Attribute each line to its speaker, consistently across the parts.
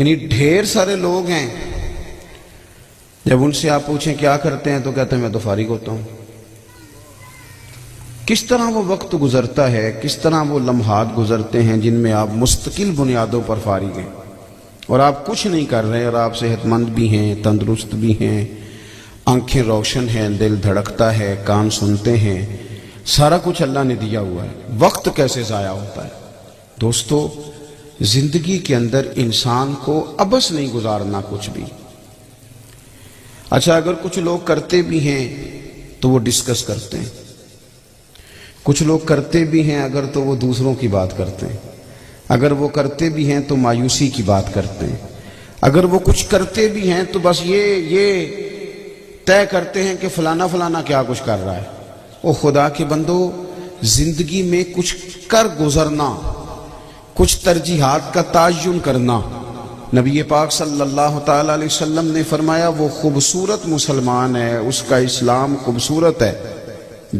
Speaker 1: یعنی ڈھیر سارے لوگ ہیں، جب ان سے آپ پوچھیں کیا کرتے ہیں تو کہتے ہیں میں تو فارغ ہوتا ہوں۔ کس طرح وہ وقت گزرتا ہے، کس طرح وہ لمحات گزرتے ہیں جن میں آپ مستقل بنیادوں پر فارغ ہیں اور آپ کچھ نہیں کر رہے، اور آپ صحت مند بھی ہیں، تندرست بھی ہیں، آنکھیں روشن ہیں، دل دھڑکتا ہے، کان سنتے ہیں، سارا کچھ اللہ نے دیا ہوا ہے۔ وقت کیسے ضائع ہوتا ہے؟ دوستو، زندگی کے اندر انسان کو عبث نہیں گزارنا کچھ بھی۔ اچھا، اگر کچھ لوگ کرتے بھی ہیں تو وہ ڈسکس کرتے ہیں، کچھ لوگ کرتے بھی ہیں اگر تو وہ دوسروں کی بات کرتے ہیں، اگر وہ کرتے بھی ہیں تو مایوسی کی بات کرتے ہیں، اگر وہ کچھ کرتے بھی ہیں تو بس یہ طے کرتے ہیں کہ فلانا فلانا کیا کچھ کر رہا ہے۔ او خدا کے بندو، زندگی میں کچھ کر گزرنا، کچھ ترجیحات کا تعین کرنا۔ نبی پاک صلی اللہ تعالی علیہ وسلم نے فرمایا وہ خوبصورت مسلمان ہے، اس کا اسلام خوبصورت ہے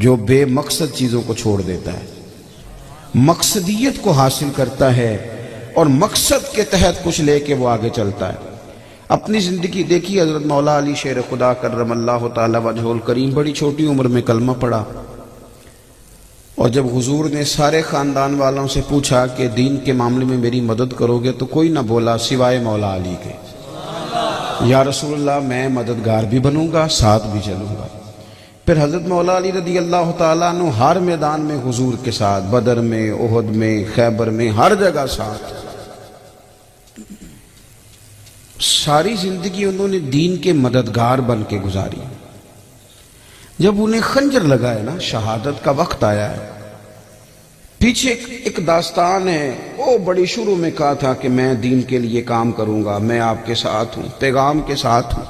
Speaker 1: جو بے مقصد چیزوں کو چھوڑ دیتا ہے، مقصدیت کو حاصل کرتا ہے اور مقصد کے تحت کچھ لے کے وہ آگے چلتا ہے۔ اپنی زندگی دیکھی، حضرت مولا علی شیر خدا کرم اللہ تعالی وجہ الکریم بڑی چھوٹی عمر میں کلمہ پڑھا، اور جب حضور نے سارے خاندان والوں سے پوچھا کہ دین کے معاملے میں میری مدد کرو گے تو کوئی نہ بولا سوائے مولا علی کے۔ یا رسول اللہ، میں مددگار بھی بنوں گا، ساتھ بھی چلوں گا۔ پھر حضرت مولا علی رضی اللہ تعالیٰ عنہ ہر میدان میں حضور کے ساتھ، بدر میں، احد میں، خیبر میں، ہر جگہ ساتھ۔ ساری زندگی انہوں نے دین کے مددگار بن کے گزاری۔ جب انہیں خنجر لگا ہے نا، شہادت کا وقت آیا ہے، پیچھے ایک داستان ہے، وہ بڑی شروع میں کہا تھا کہ میں دین کے لیے کام کروں گا، میں آپ کے ساتھ ہوں، پیغام کے ساتھ ہوں۔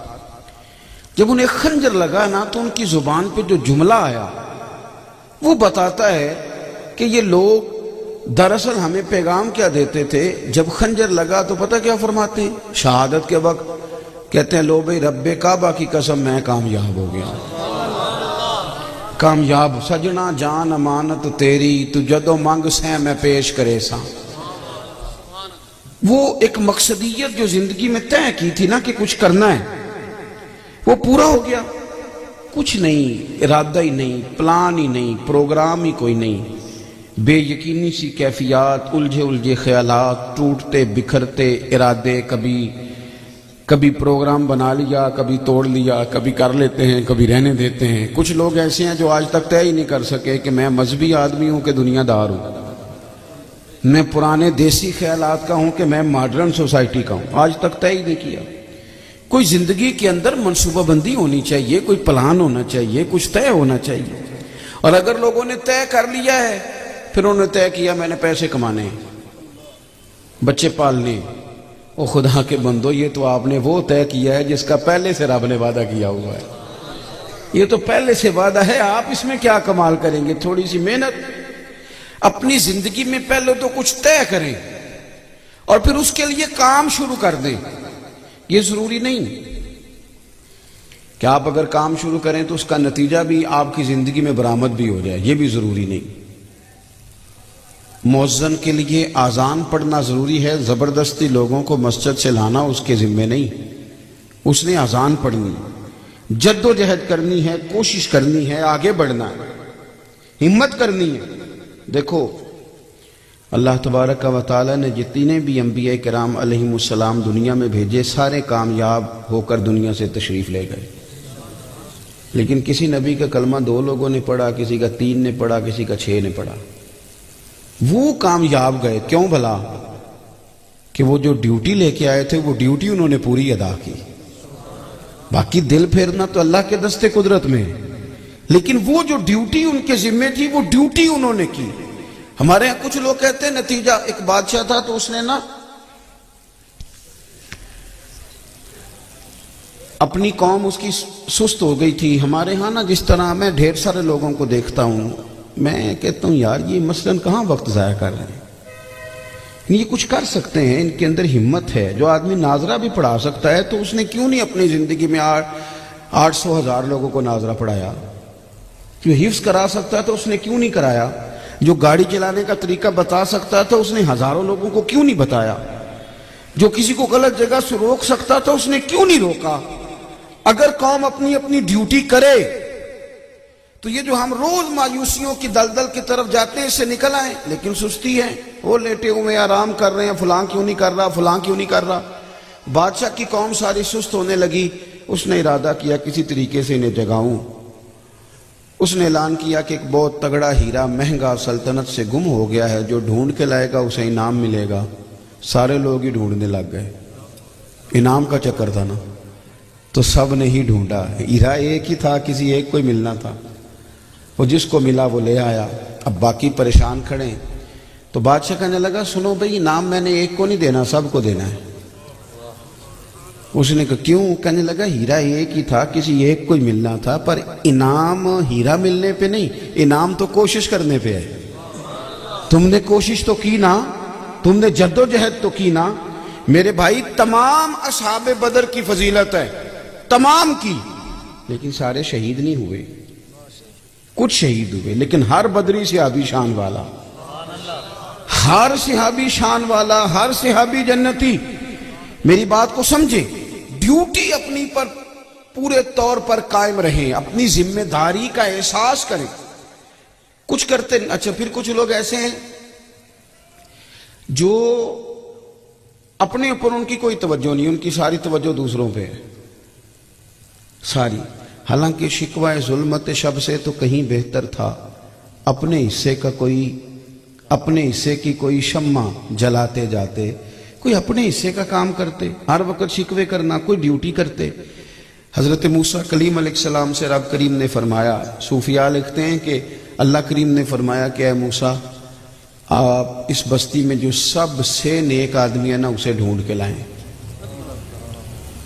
Speaker 1: جب انہیں خنجر لگا نا تو ان کی زبان پہ جو جملہ آیا وہ بتاتا ہے کہ یہ لوگ دراصل ہمیں پیغام کیا دیتے تھے۔ جب خنجر لگا تو پتہ کیا فرماتے ہیں؟ شہادت کے وقت کہتے ہیں لو بھئی رب کعبہ کی قسم میں کامیاب ہو گیا، کامیاب سجنا جان امانت تیری، تو جدو منگ سے میں پیش کرے سا۔ وہ ایک مقصدیت جو زندگی میں طے کی تھی نا کہ کچھ کرنا ہے، وہ پورا ہو گیا۔ کچھ نہیں، ارادہ ہی نہیں، پلان ہی نہیں، پروگرام ہی کوئی نہیں، بے یقینی سی کیفیات، الجھے خیالات، ٹوٹتے بکھرتے ارادے، کبھی پروگرام بنا لیا، کبھی توڑ لیا، کبھی کر لیتے ہیں، کبھی رہنے دیتے ہیں۔ کچھ لوگ ایسے ہیں جو آج تک طے ہی نہیں کر سکے کہ میں مذہبی آدمی ہوں کہ دنیا دار ہوں، میں پرانے دیسی خیالات کا ہوں کہ میں ماڈرن سوسائٹی کا ہوں، آج تک طے ہی نہیں کیا۔ کوئی زندگی کے اندر منصوبہ بندی ہونی چاہیے، کوئی پلان ہونا چاہیے، کچھ طے ہونا چاہیے۔ اور اگر لوگوں نے طے کر لیا ہے، پھر انہوں نے طے کیا میں نے پیسے کمانے ہیں، بچے پالنے، او خدا کے بندو، یہ تو آپ نے وہ طے کیا ہے جس کا پہلے سے رب نے وعدہ کیا ہوا ہے۔ یہ تو پہلے سے وعدہ ہے، آپ اس میں کیا کمال کریں گے؟ تھوڑی سی محنت اپنی زندگی میں پہلے تو کچھ طے کریں اور پھر اس کے لیے کام شروع کر دیں۔ یہ ضروری نہیں کہ آپ اگر کام شروع کریں تو اس کا نتیجہ بھی آپ کی زندگی میں برآمد بھی ہو جائے، یہ بھی ضروری نہیں۔ مؤذن کے لیے اذان پڑھنا ضروری ہے، زبردستی لوگوں کو مسجد سے لانا اس کے ذمے نہیں، اس نے اذان پڑھنی، جد و جہد کرنی ہے، کوشش کرنی ہے، آگے بڑھنا ہے، ہمت کرنی ہے۔ دیکھو اللہ تبارک و تعالی نے جتنے بھی انبیاء کرام علیہم السلام دنیا میں بھیجے، سارے کامیاب ہو کر دنیا سے تشریف لے گئے، لیکن کسی نبی کا کلمہ 2 لوگوں نے پڑھا، کسی کا 3 نے پڑھا، کسی کا 6 نے پڑھا۔ وہ کامیاب گئے، کیوں بھلا؟ کہ وہ جو ڈیوٹی لے کے آئے تھے وہ ڈیوٹی انہوں نے پوری ادا کی۔ باقی دل پھیرنا تو اللہ کے دستے قدرت میں ہے، لیکن وہ جو ڈیوٹی ان کے ذمے تھی وہ ڈیوٹی انہوں نے کی۔ ہمارے یہاں کچھ لوگ کہتے ہیں نتیجہ، ایک بادشاہ تھا تو اس نے نا اپنی قوم اس کی سست ہو گئی تھی۔ ہمارے ہاں نا جس طرح میں ڈھیر سارے لوگوں کو دیکھتا ہوں، میں کہتا ہوں یار یہ مثلاً کہاں وقت ضائع کر رہے ہیں، یہ کچھ کر سکتے ہیں، ان کے اندر ہمت ہے۔ جو آدمی ناظرہ بھی پڑھا سکتا ہے تو اس نے کیوں نہیں اپنی زندگی میں 800,000 لوگوں کو ناظرہ پڑھایا؟ جو حفظ کرا سکتا تھا اس نے کیوں نہیں کرایا؟ جو گاڑی چلانے کا طریقہ بتا سکتا تھا اس نے ہزاروں لوگوں کو کیوں نہیں بتایا؟ جو کسی کو غلط جگہ سے روک سکتا تھا اس نے کیوں نہیں روکا؟ اگر قوم اپنی اپنی ڈیوٹی کرے تو یہ جو ہم روز مایوسیوں کی دلدل کی طرف جاتے ہیں اس سے نکل آئیں، لیکن سستی ہے، وہ لیٹے ہوئے آرام کر رہے ہیں، فلاں کیوں نہیں کر رہا، فلاں کیوں نہیں کر رہا۔ بادشاہ کی قوم ساری سست ہونے لگی، اس نے ارادہ کیا کسی طریقے سے انہیں جگاؤں۔ اس نے اعلان کیا کہ ایک بہت تگڑا ہیرا مہنگا سلطنت سے گم ہو گیا ہے، جو ڈھونڈ کے لائے گا اسے انعام ملے گا۔ سارے لوگ ہی ڈھونڈنے لگ گئے، انعام کا چکر تھا نا، تو سب نے ہی ڈھونڈا۔ ہیرا ایک ہی تھا، کسی ایک کو ہی ملنا تھا، وہ جس کو ملا وہ لے آیا۔ اب باقی پریشان کھڑے ہیں، تو بادشاہ کہنے لگا سنو بھئی، انعام میں نے ایک کو نہیں دینا، سب کو دینا ہے۔ اس نے کہا کیوں؟ کہنے لگا ہیرا ایک ہی تھا، کسی ایک کو ہی ملنا تھا، پر انعام ہیرا ملنے پہ نہیں، انعام تو کوشش کرنے پہ ہے۔ تم نے کوشش تو کی نا، تم نے جد و جہد تو کی نا۔ میرے بھائی تمام اصحاب بدر کی فضیلت ہے، تمام کی، لیکن سارے شہید نہیں ہوئے، کچھ شہید ہوئے، لیکن ہر بدری صحابی شان والا، ہر صحابی شان والا، ہر صحابی جنتی۔ میری بات کو سمجھے، ڈیوٹی اپنی پر پورے طور پر قائم رہیں، اپنی ذمہ داری کا احساس کریں۔ کچھ کرتے نہیں۔ اچھا پھر کچھ لوگ ایسے ہیں جو اپنے اوپر ان کی کوئی توجہ نہیں، ان کی ساری توجہ دوسروں پہ ہے، ساری۔ حالانکہ شکوہ ظلمت شب سے تو کہیں بہتر تھا، اپنے حصے کی کوئی شمع جلاتے جاتے، کوئی اپنے حصے کا کام کرتے، ہر وقت شکوے کرنا، کوئی ڈیوٹی کرتے۔ حضرت موسیٰ کلیم علیہ السلام سے رب کریم نے فرمایا، صوفیاء لکھتے ہیں کہ اللہ کریم نے فرمایا کہ اے موسیٰ، آپ اس بستی میں جو سب سے نیک آدمی ہے نا اسے ڈھونڈ کے لائیں۔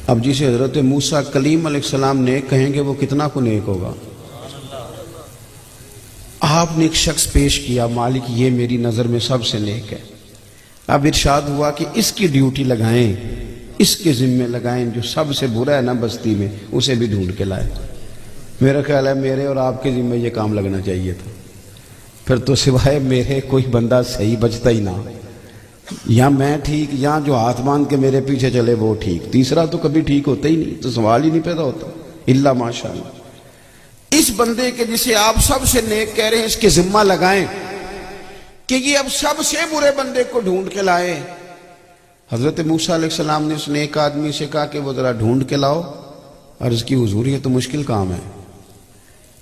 Speaker 1: اب جسے حضرت موسیٰ کلیم علیہ السلام نیک کہیں گے وہ کتنا کو نیک ہوگا؟ آپ نے ایک شخص پیش کیا، مالک یہ میری نظر میں سب سے نیک ہے۔ اب ارشاد ہوا کہ اس کی ڈیوٹی لگائیں، اس کے ذمہ لگائیں، جو سب سے برا ہے نا بستی میں اسے بھی ڈھونڈ کے لائے۔ میرا خیال ہے میرے اور آپ کے ذمہ یہ کام لگنا چاہیے تھا، پھر تو سوائے میرے کوئی بندہ صحیح بچتا ہی نہ، یا میں ٹھیک، یا جو ہاتھ باندھ کے میرے پیچھے چلے وہ ٹھیک، تیسرا تو کبھی ٹھیک ہوتا ہی نہیں، تو سوال ہی نہیں پیدا ہوتا الا ماشاءاللہ۔ اس بندے کے جسے آپ سب سے نیک کہہ رہے ہیں اس کے ذمہ لگائیں کہ یہ اب سب سے برے بندے کو ڈھونڈ کے لائے۔ حضرت موسیٰ علیہ السلام نے اس نیک آدمی سے کہا کہ وہ ذرا ڈھونڈ کے لاؤ۔ عرض کی حضور یہ تو مشکل کام ہے،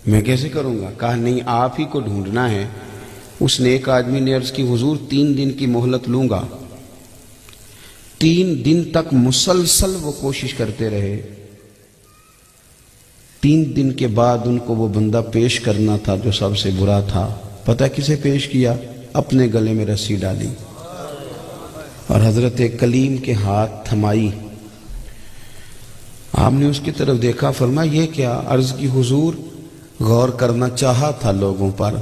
Speaker 1: میں کیسے کروں گا؟ کہا نہیں، آپ ہی کو ڈھونڈنا ہے۔ اس نیک آدمی نے عرض کی حضور 3 دن کی مہلت لوں گا۔ 3 دن تک مسلسل وہ کوشش کرتے رہے۔ 3 دن کے بعد ان کو وہ بندہ پیش کرنا تھا جو سب سے برا تھا۔ پتہ کسے پیش کیا؟ اپنے گلے میں رسی ڈالی اور حضرت کلیم کے ہاتھ تھمائی۔ آپ نے اس کی طرف دیکھا، فرمایا یہ کیا؟ عرض کی حضور غور کرنا چاہا تھا لوگوں پر،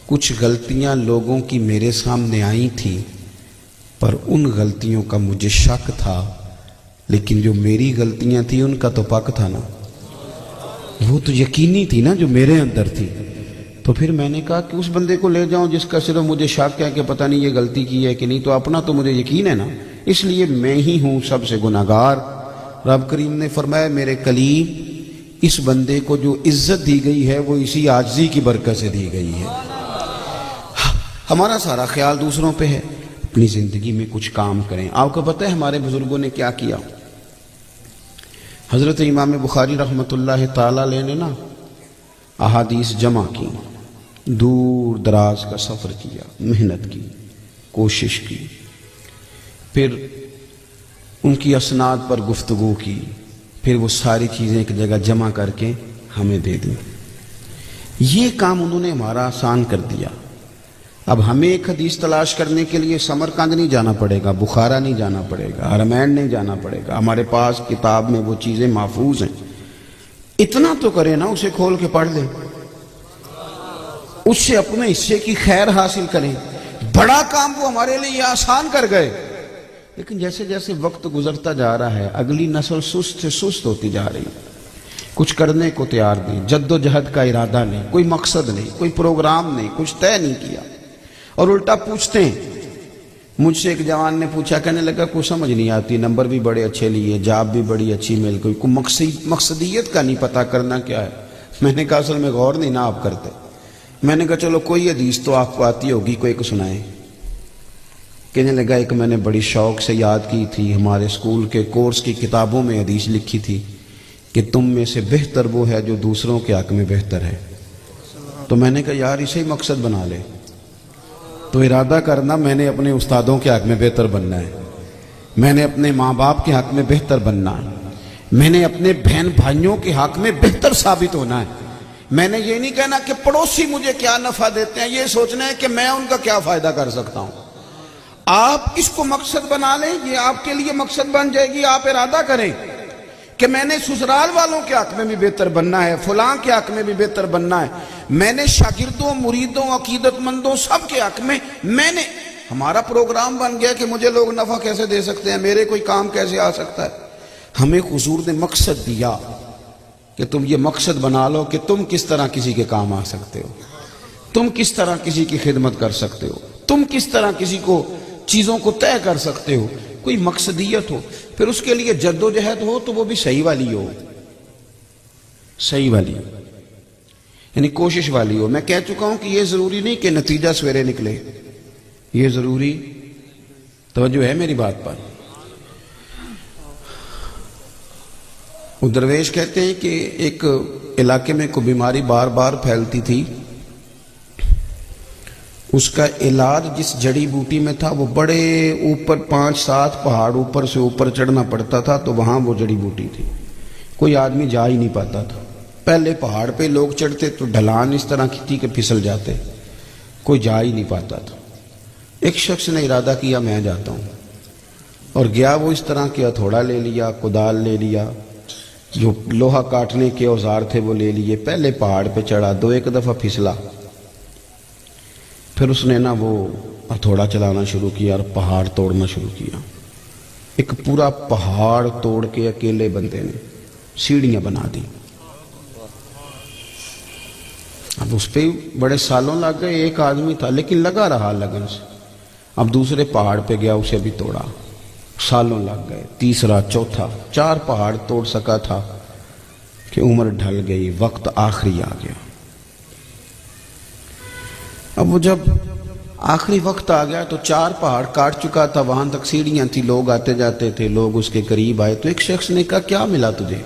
Speaker 1: کچھ غلطیاں لوگوں کی میرے سامنے آئی تھیں، پر ان غلطیوں کا مجھے شک تھا، لیکن جو میری غلطیاں تھیں ان کا تو پک تھا نا، وہ تو یقینی تھی نا جو میرے اندر تھی۔ تو پھر میں نے کہا کہ اس بندے کو لے جاؤں جس کا صرف مجھے شک ہے کہ پتہ نہیں یہ غلطی کی ہے کہ نہیں، تو اپنا تو مجھے یقین ہے نا، اس لیے میں ہی ہوں سب سے گناہگار۔ رب کریم نے فرمایا میرے کلیم، اس بندے کو جو عزت دی گئی ہے وہ اسی عاجزی کی برکت سے دی گئی ہے۔ ہمارا سارا خیال دوسروں پہ ہے، اپنی زندگی میں کچھ کام کریں۔ آپ کو پتہ ہے ہمارے بزرگوں نے کیا کیا؟ حضرت امام بخاری رحمۃ اللہ تعالی علیہ نے نا احادیث جمع کی، دور دراز کا سفر کیا، محنت کی، کوشش کی، پھر ان کی اسناد پر گفتگو کی، پھر وہ ساری چیزیں ایک جگہ جمع کر کے ہمیں دے دیں۔ یہ کام انہوں نے ہمارا آسان کر دیا۔ اب ہمیں ایک حدیث تلاش کرنے کے لیے سمرقند نہیں جانا پڑے گا، بخارا نہیں جانا پڑے گا، حرمین نہیں جانا پڑے گا، ہمارے پاس کتاب میں وہ چیزیں محفوظ ہیں۔ اتنا تو کریں نا، اسے کھول کے پڑھ لیں، اس سے اپنے حصے کی خیر حاصل کریں۔ بڑا کام وہ ہمارے لیے آسان کر گئے، لیکن جیسے جیسے وقت گزرتا جا رہا ہے اگلی نسل سست سے سست ہوتی جا رہی، کچھ کرنے کو تیار نہیں، جد و جہد کا ارادہ نہیں، کوئی مقصد نہیں، کوئی پروگرام نہیں، کچھ طے نہیں کیا، اور الٹا پوچھتے ہیں مجھ سے ایک جوان نے پوچھا، کہنے لگا کوئی سمجھ نہیں آتی، نمبر بھی بڑے اچھے لیے، جاب بھی بڑی اچھی مل گئی، کوئی مقصدیت کا نہیں پتہ کرنا کیا ہے۔ میں نے کہا اصل میں غور نہیں نا آپ کرتے۔ میں نے کہا چلو کوئی حدیث تو آپ کو آتی ہوگی، کوئی ایک سنائیں۔ کہنے لگا ایک میں نے بڑی شوق سے یاد کی تھی، ہمارے اسکول کے کورس کی کتابوں میں حدیث لکھی تھی کہ تم میں سے بہتر وہ ہے جو دوسروں کے حق میں بہتر ہے۔ تو میں نے کہا یار اسے ہی مقصد بنا لے، تو ارادہ کرنا میں نے اپنے استادوں کے حق میں بہتر بننا ہے، میں نے اپنے ماں باپ کے حق میں بہتر بننا ہے، میں نے اپنے بہن بھائیوں کے حق میں بہتر ثابت ہونا ہے۔ میں نے یہ نہیں کہنا کہ پڑوسی مجھے کیا نفع دیتے ہیں، یہ سوچنا ہے کہ میں ان کا کیا فائدہ کر سکتا ہوں۔ آپ اس کو مقصد بنا لیں، یہ آپ کے لیے مقصد بن جائے گی۔ آپ ارادہ کریں کہ میں نے سسرال والوں کے حق میں بھی بہتر بننا ہے، فلاں کے حق میں بھی بہتر بننا ہے، میں نے شاگردوں، مریدوں، عقیدت مندوں سب کے حق میں نے ہمارا پروگرام بن گیا کہ مجھے لوگ نفع کیسے دے سکتے ہیں، میرے کوئی کام کیسے آ سکتا ہے۔ ہمیں حضور نے مقصد دیا کہ تم یہ مقصد بنا لو کہ تم کس طرح کسی کے کام آ سکتے ہو، تم کس طرح کسی کی خدمت کر سکتے ہو، تم کس طرح کسی کو چیزوں کو طے کر سکتے ہو، کوئی مقصدیت ہو، پھر اس کے لیے جد و جہد ہو تو وہ بھی صحیح والی ہو، صحیح والی یعنی کوشش والی ہو۔ میں کہہ چکا ہوں کہ یہ ضروری نہیں کہ نتیجہ سویرے نکلے، یہ ضروری توجہ ہے میری بات پر۔ وہ درویش کہتے ہیں کہ ایک علاقے میں کوئی بیماری بار بار پھیلتی تھی، اس کا علاج جس جڑی بوٹی میں تھا وہ بڑے اوپر 5-7 پہاڑ اوپر سے اوپر چڑھنا پڑتا تھا، تو وہاں وہ جڑی بوٹی تھی، کوئی آدمی جا ہی نہیں پاتا تھا۔ پہلے پہاڑ پہ لوگ چڑھتے تو ڈھلان اس طرح کی تھی کہ پھسل جاتے، کوئی جا ہی نہیں پاتا تھا۔ ایک شخص نے ارادہ کیا میں جاتا ہوں، اور گیا۔ وہ اس طرح کے ہتھوڑا لے لیا، کدال لے لیا، جو لوہا کاٹنے کے اوزار تھے وہ لے لیے، پہلے پہاڑ پہ چڑھا، 2-1 دفعہ پھسلا، پھر اس نے نا وہ ہتھوڑا چلانا شروع کیا اور پہاڑ توڑنا شروع کیا۔ ایک پورا پہاڑ توڑ کے اکیلے بندے نے سیڑھیاں بنا دی۔ اب اس پہ بڑے سالوں لگ گئے، ایک آدمی تھا لیکن لگا رہا لگن سے۔ اب دوسرے پہاڑ پہ گیا، اسے بھی توڑا، سالوں لگ گئے، تیسرا، چوتھا، 4 پہاڑ توڑ سکا تھا کہ عمر ڈھل گئی، وقت آخری آ گیا۔ اب وہ جب آخری وقت آ گیا تو 4 پہاڑ کاٹ چکا تھا، وہاں تک سیڑھیاں تھی، لوگ آتے جاتے تھے، لوگ اس کے قریب آئے۔ تو ایک شخص نے کہا کیا ملا تجھے؟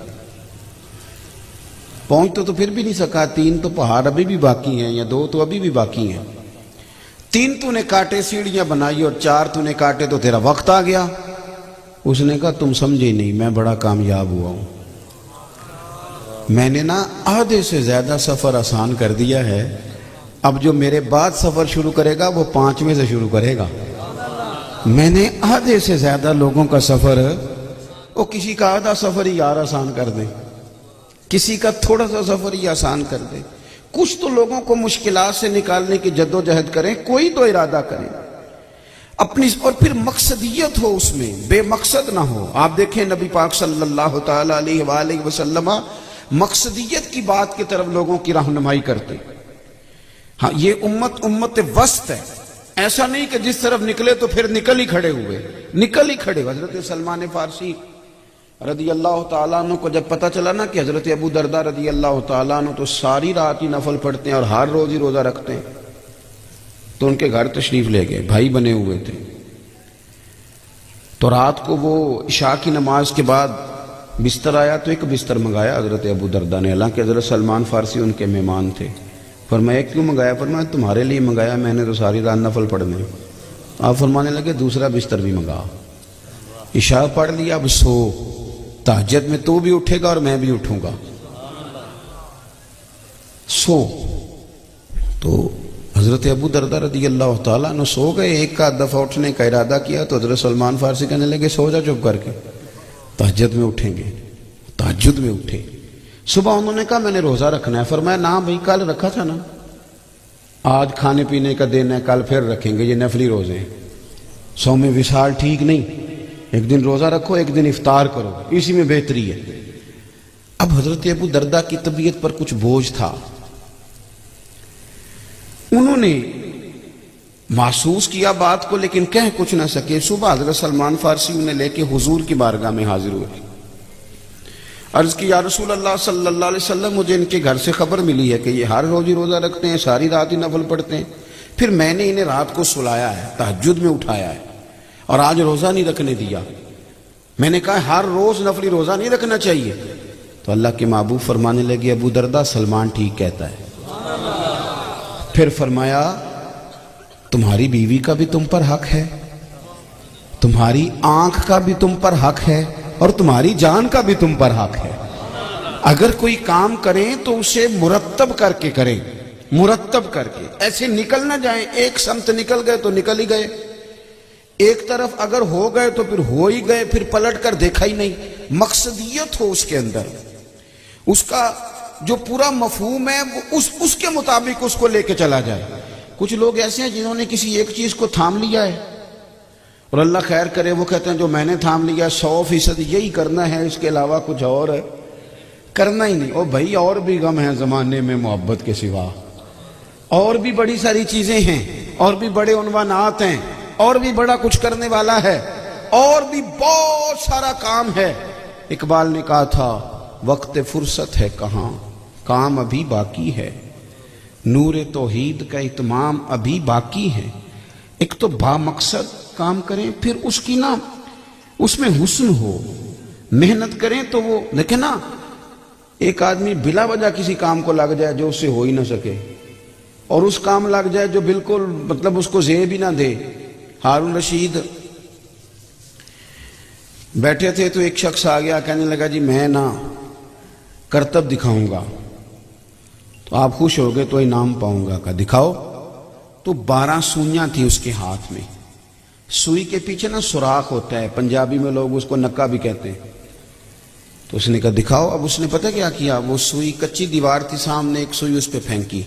Speaker 1: پہنچ تو پھر بھی نہیں سکا، 3 تو پہاڑ ابھی بھی باقی ہیں، یا 2 تو ابھی بھی باقی ہیں، 3 تو نے کاٹے، سیڑھیاں بنائی، اور 4 تو نے کاٹے، تو تیرا وقت آ گیا۔ اس نے کہا تم سمجھے نہیں، میں بڑا کامیاب ہوا ہوں، میں نے نا آدھے سے زیادہ سفر آسان کر دیا ہے، اب جو میرے بعد سفر شروع کرے گا وہ 5ویں سے شروع کرے گا۔ میں نے آدھے سے زیادہ لوگوں کا سفر، وہ کسی کا آدھا سفر ہی یار آسان کر دے، کسی کا تھوڑا سا سفر ہی آسان کر دے، کچھ تو لوگوں کو مشکلات سے نکالنے کی جد و جہد کریں، کوئی تو ارادہ کریں اپنی، اور پھر مقصدیت ہو اس میں، بے مقصد نہ ہو۔ آپ دیکھیں نبی پاک صلی اللہ تعالی علیہ وآلہ وسلم مقصدیت کی بات کی طرف لوگوں کی رہنمائی کرتے۔ ہاں یہ امت وسط ہے، ایسا نہیں کہ جس طرف نکلے تو پھر نکل ہی کھڑے ہوئے، نکل ہی کھڑے۔ حضرت سلمان فارسی رضی اللہ تعالیٰ عنہ کو جب پتہ چلا نا کہ حضرت ابو درداء رضی اللہ تعالیٰ عنہ تو ساری رات ہی نفل پڑھتے ہیں اور ہر روز ہی روزہ رکھتے ہیں، تو ان کے گھر تشریف لے گئے، بھائی بنے ہوئے تھے۔ تو رات کو وہ عشاء کی نماز کے بعد بستر آیا تو ایک بستر منگایا حضرت ابو درداء نے، حالانکہ حضرت سلمان فارسی ان کے مہمان تھے۔ فرمایا کیوں منگایا؟ فرمایا تمہارے لیے منگایا، میں نے تو ساری رات نفل پڑھنے۔ آپ فرمانے لگے دوسرا بستر بھی منگا۔ عشاء پڑھ لیا، اب سو، تہجد میں تو بھی اٹھے گا اور میں بھی اٹھوں گا، سو۔ تو حضرت ابو درداء رضی اللہ تعالیٰ عنہ سو گئے، ایک آدھ دفعہ اٹھنے کا ارادہ کیا تو حضرت سلمان فارسی کہنے لگے سو جا چپ کر کے، تہجد میں اٹھیں گے۔ تہجد میں اٹھے، صبح انہوں نے کہا میں نے روزہ رکھنا ہے۔ فرمایا نہ بھائی کل رکھا تھا نا، آج کھانے پینے کا دن ہے، کل پھر رکھیں گے، یہ نفلی روزے ہیں، صوم وصال ٹھیک نہیں، ایک دن روزہ رکھو، ایک دن افطار کرو، اسی میں بہتری ہے۔ اب حضرت ابو درداء کی طبیعت پر کچھ بوجھ تھا، انہوں نے محسوس کیا بات کو لیکن کہہ کچھ نہ سکے. صبح حضرت سلمان فارسی انہیں لے کے حضور کی بارگاہ میں حاضر ہوئے. عرض کی یا رسول اللہ صلی اللہ علیہ وسلم مجھے ان کے گھر سے خبر ملی ہے کہ یہ ہر روز ہی روزہ رکھتے ہیں, ساری رات ہی نفل پڑھتے ہیں. پھر میں نے انہیں رات کو سلایا ہے, تہجد میں اٹھایا ہے اور آج روزہ نہیں رکھنے دیا. میں نے کہا ہر روز نفلی روزہ نہیں رکھنا چاہیے. تو اللہ کے محبوب فرمانے لگے ابو دردہ سلمان ٹھیک کہتا ہے. پھر فرمایا تمہاری بیوی کا بھی تم پر حق ہے, تمہاری آنکھ کا بھی تم پر حق ہے, اور تمہاری جان کا بھی تم پر حق ہے. اگر کوئی کام کریں تو اسے مرتب کر کے کریں, مرتب کر کے. ایسے نکل نہ جائیں, ایک سمت نکل گئے تو نکل ہی گئے, ایک طرف اگر ہو گئے تو پھر ہو ہی گئے, پھر پلٹ کر دیکھا ہی نہیں. مقصدیت ہو اس کے اندر, اس کا جو پورا مفہوم ہے وہ اس کے مطابق اس کو لے کے چلا جائے. کچھ لوگ ایسے ہیں جنہوں نے کسی ایک چیز کو تھام لیا ہے اور اللہ خیر کرے وہ کہتے ہیں جو میں نے تھام لیا 100% یہی کرنا ہے, اس کے علاوہ کچھ اور کرنا ہی نہیں. او بھائی اور بھی غم ہیں زمانے میں محبت کے سوا, اور بھی بڑی ساری چیزیں ہیں, اور بھی بڑے عنوانات ہیں, اور بھی بڑا کچھ کرنے والا ہے, اور بھی بہت سارا کام ہے. اقبال نے کہا تھا وقت فرصت ہے کہاں, کام ابھی باقی ہے, نور توحید کا اتمام ابھی باقی ہے. ایک تو با مقصد کام کریں, پھر اس کی نا اس میں حسن ہو, محنت کریں تو وہ دیکھیں نا, ایک آدمی بلا وجہ کسی کام کو لگ جائے جو اس سے ہو ہی نہ سکے, اور اس کام لگ جائے جو بالکل مطلب اس کو زیب بھی نہ دے. ہارون رشید بیٹھے تھے تو ایک شخص آ گیا, کہنے لگا جی میں نا کرتب دکھاؤں گا تو آپ خوش ہو گئے تو انعام پاؤں گا. کہا دکھاؤ. تو 12 سوئیاں تھی اس کے ہاتھ میں. سوئی کے پیچھے نا سوراخ ہوتا ہے, پنجابی میں لوگ اس کو نکا بھی کہتے ہیں. تو اس نے کہا دکھاؤ. اب اس نے پتہ کیا کیا, وہ سوئی کچی دیوار تھی سامنے, ایک سوئی اس پہ پھینکی,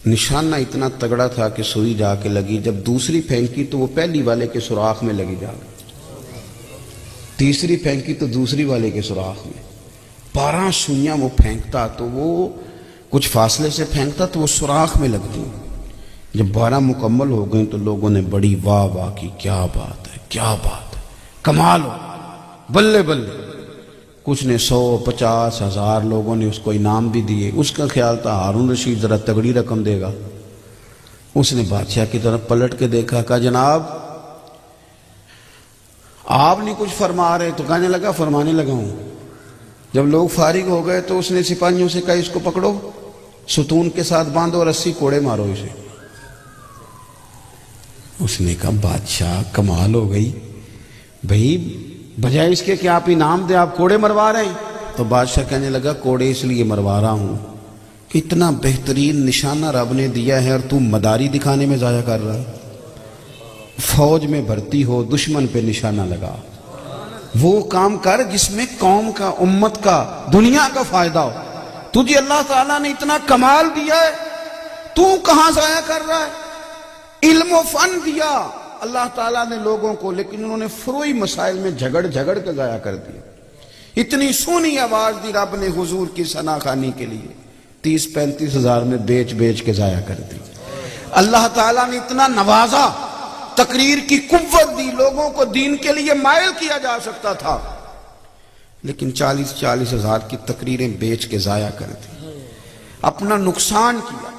Speaker 1: نشانہ اتنا تگڑا تھا کہ سوئی جا کے لگی. جب دوسری پھینکی تو وہ پہلی والے کے سوراخ میں لگی جا کے, تیسری پھینکی تو دوسری والے کے سوراخ میں. 12 سوئیاں وہ پھینکتا تو وہ کچھ فاصلے سے پھینکتا تو وہ سوراخ میں لگتی. جب 12 مکمل ہو گئیں تو لوگوں نے بڑی واہ واہ کی, کیا بات ہے, کیا بات ہے, کمال ہو, بلے بلے. کچھ نے 100 50 ہزار لوگوں نے اس کو انعام بھی دیے. اس کا خیال تھا ہارون رشید ذرا تگڑی رقم دے گا. اس نے بادشاہ کی طرف پلٹ کے دیکھا, کہا جناب آپ نہیں کچھ فرما رہے. تو کہنے لگا فرمانے لگا ہوں. جب لوگ فارغ ہو گئے تو اس نے سپاہیوں سے کہا اس کو پکڑو, ستون کے ساتھ باندھو اور 80 کوڑے مارو اسے. اس نے کہا بادشاہ کمال ہو گئی بھئی, بجائے اس کے کہ آپ انعام دیں آپ کوڑے مروا رہے ہیں. تو بادشاہ کہنے لگا کوڑے اس لیے مروا رہا ہوں کہ اتنا بہترین نشانہ رب نے دیا ہے اور تو مداری دکھانے میں ضائع کر رہا ہے. فوج میں بھرتی ہو, دشمن پہ نشانہ لگا, وہ کام کر جس میں قوم کا, امت کا, دنیا کا فائدہ ہو. تجھے اللہ تعالیٰ نے اتنا کمال دیا ہے, تو کہاں ضائع کر رہا ہے. علم و فن دیا اللہ تعالیٰ نے لوگوں کو, لیکن انہوں نے فروئی مسائل میں جھگڑ کے ضائع کر دیا. اتنی سونی آواز دی رب نے حضور کی ثنا خوانی کے لیے, 30-35 ہزار میں بیچ کے ضائع کر دی. اللہ تعالیٰ نے اتنا نوازا, تقریر کی قوت دی, لوگوں کو دین کے لیے مائل کیا جا سکتا تھا, لیکن 40 ہزار کی تقریریں بیچ کے ضائع کر دی, اپنا نقصان کیا.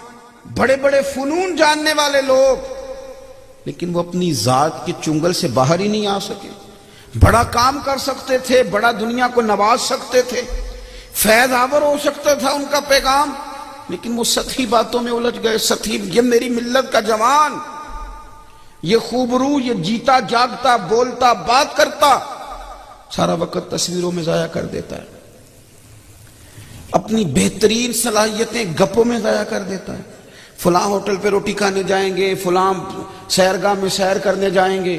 Speaker 1: بڑے بڑے فنون جاننے والے لوگ, لیکن وہ اپنی ذات کے چنگل سے باہر ہی نہیں آ سکے. بڑا کام کر سکتے تھے, بڑا دنیا کو نواز سکتے تھے, فیض آور ہو سکتا تھا ان کا پیغام, لیکن وہ سطحی باتوں میں الجھ گئے. سطحی, یہ میری ملت کا جوان, یہ خوبرو, یہ جیتا جاگتا, بولتا, بات کرتا, سارا وقت تصویروں میں ضائع کر دیتا ہے. اپنی بہترین صلاحیتیں گپوں میں ضائع کر دیتا ہے. فلاں ہوٹل پہ روٹی کھانے جائیں گے, فلاں سیرگاہ میں سیر کرنے جائیں گے.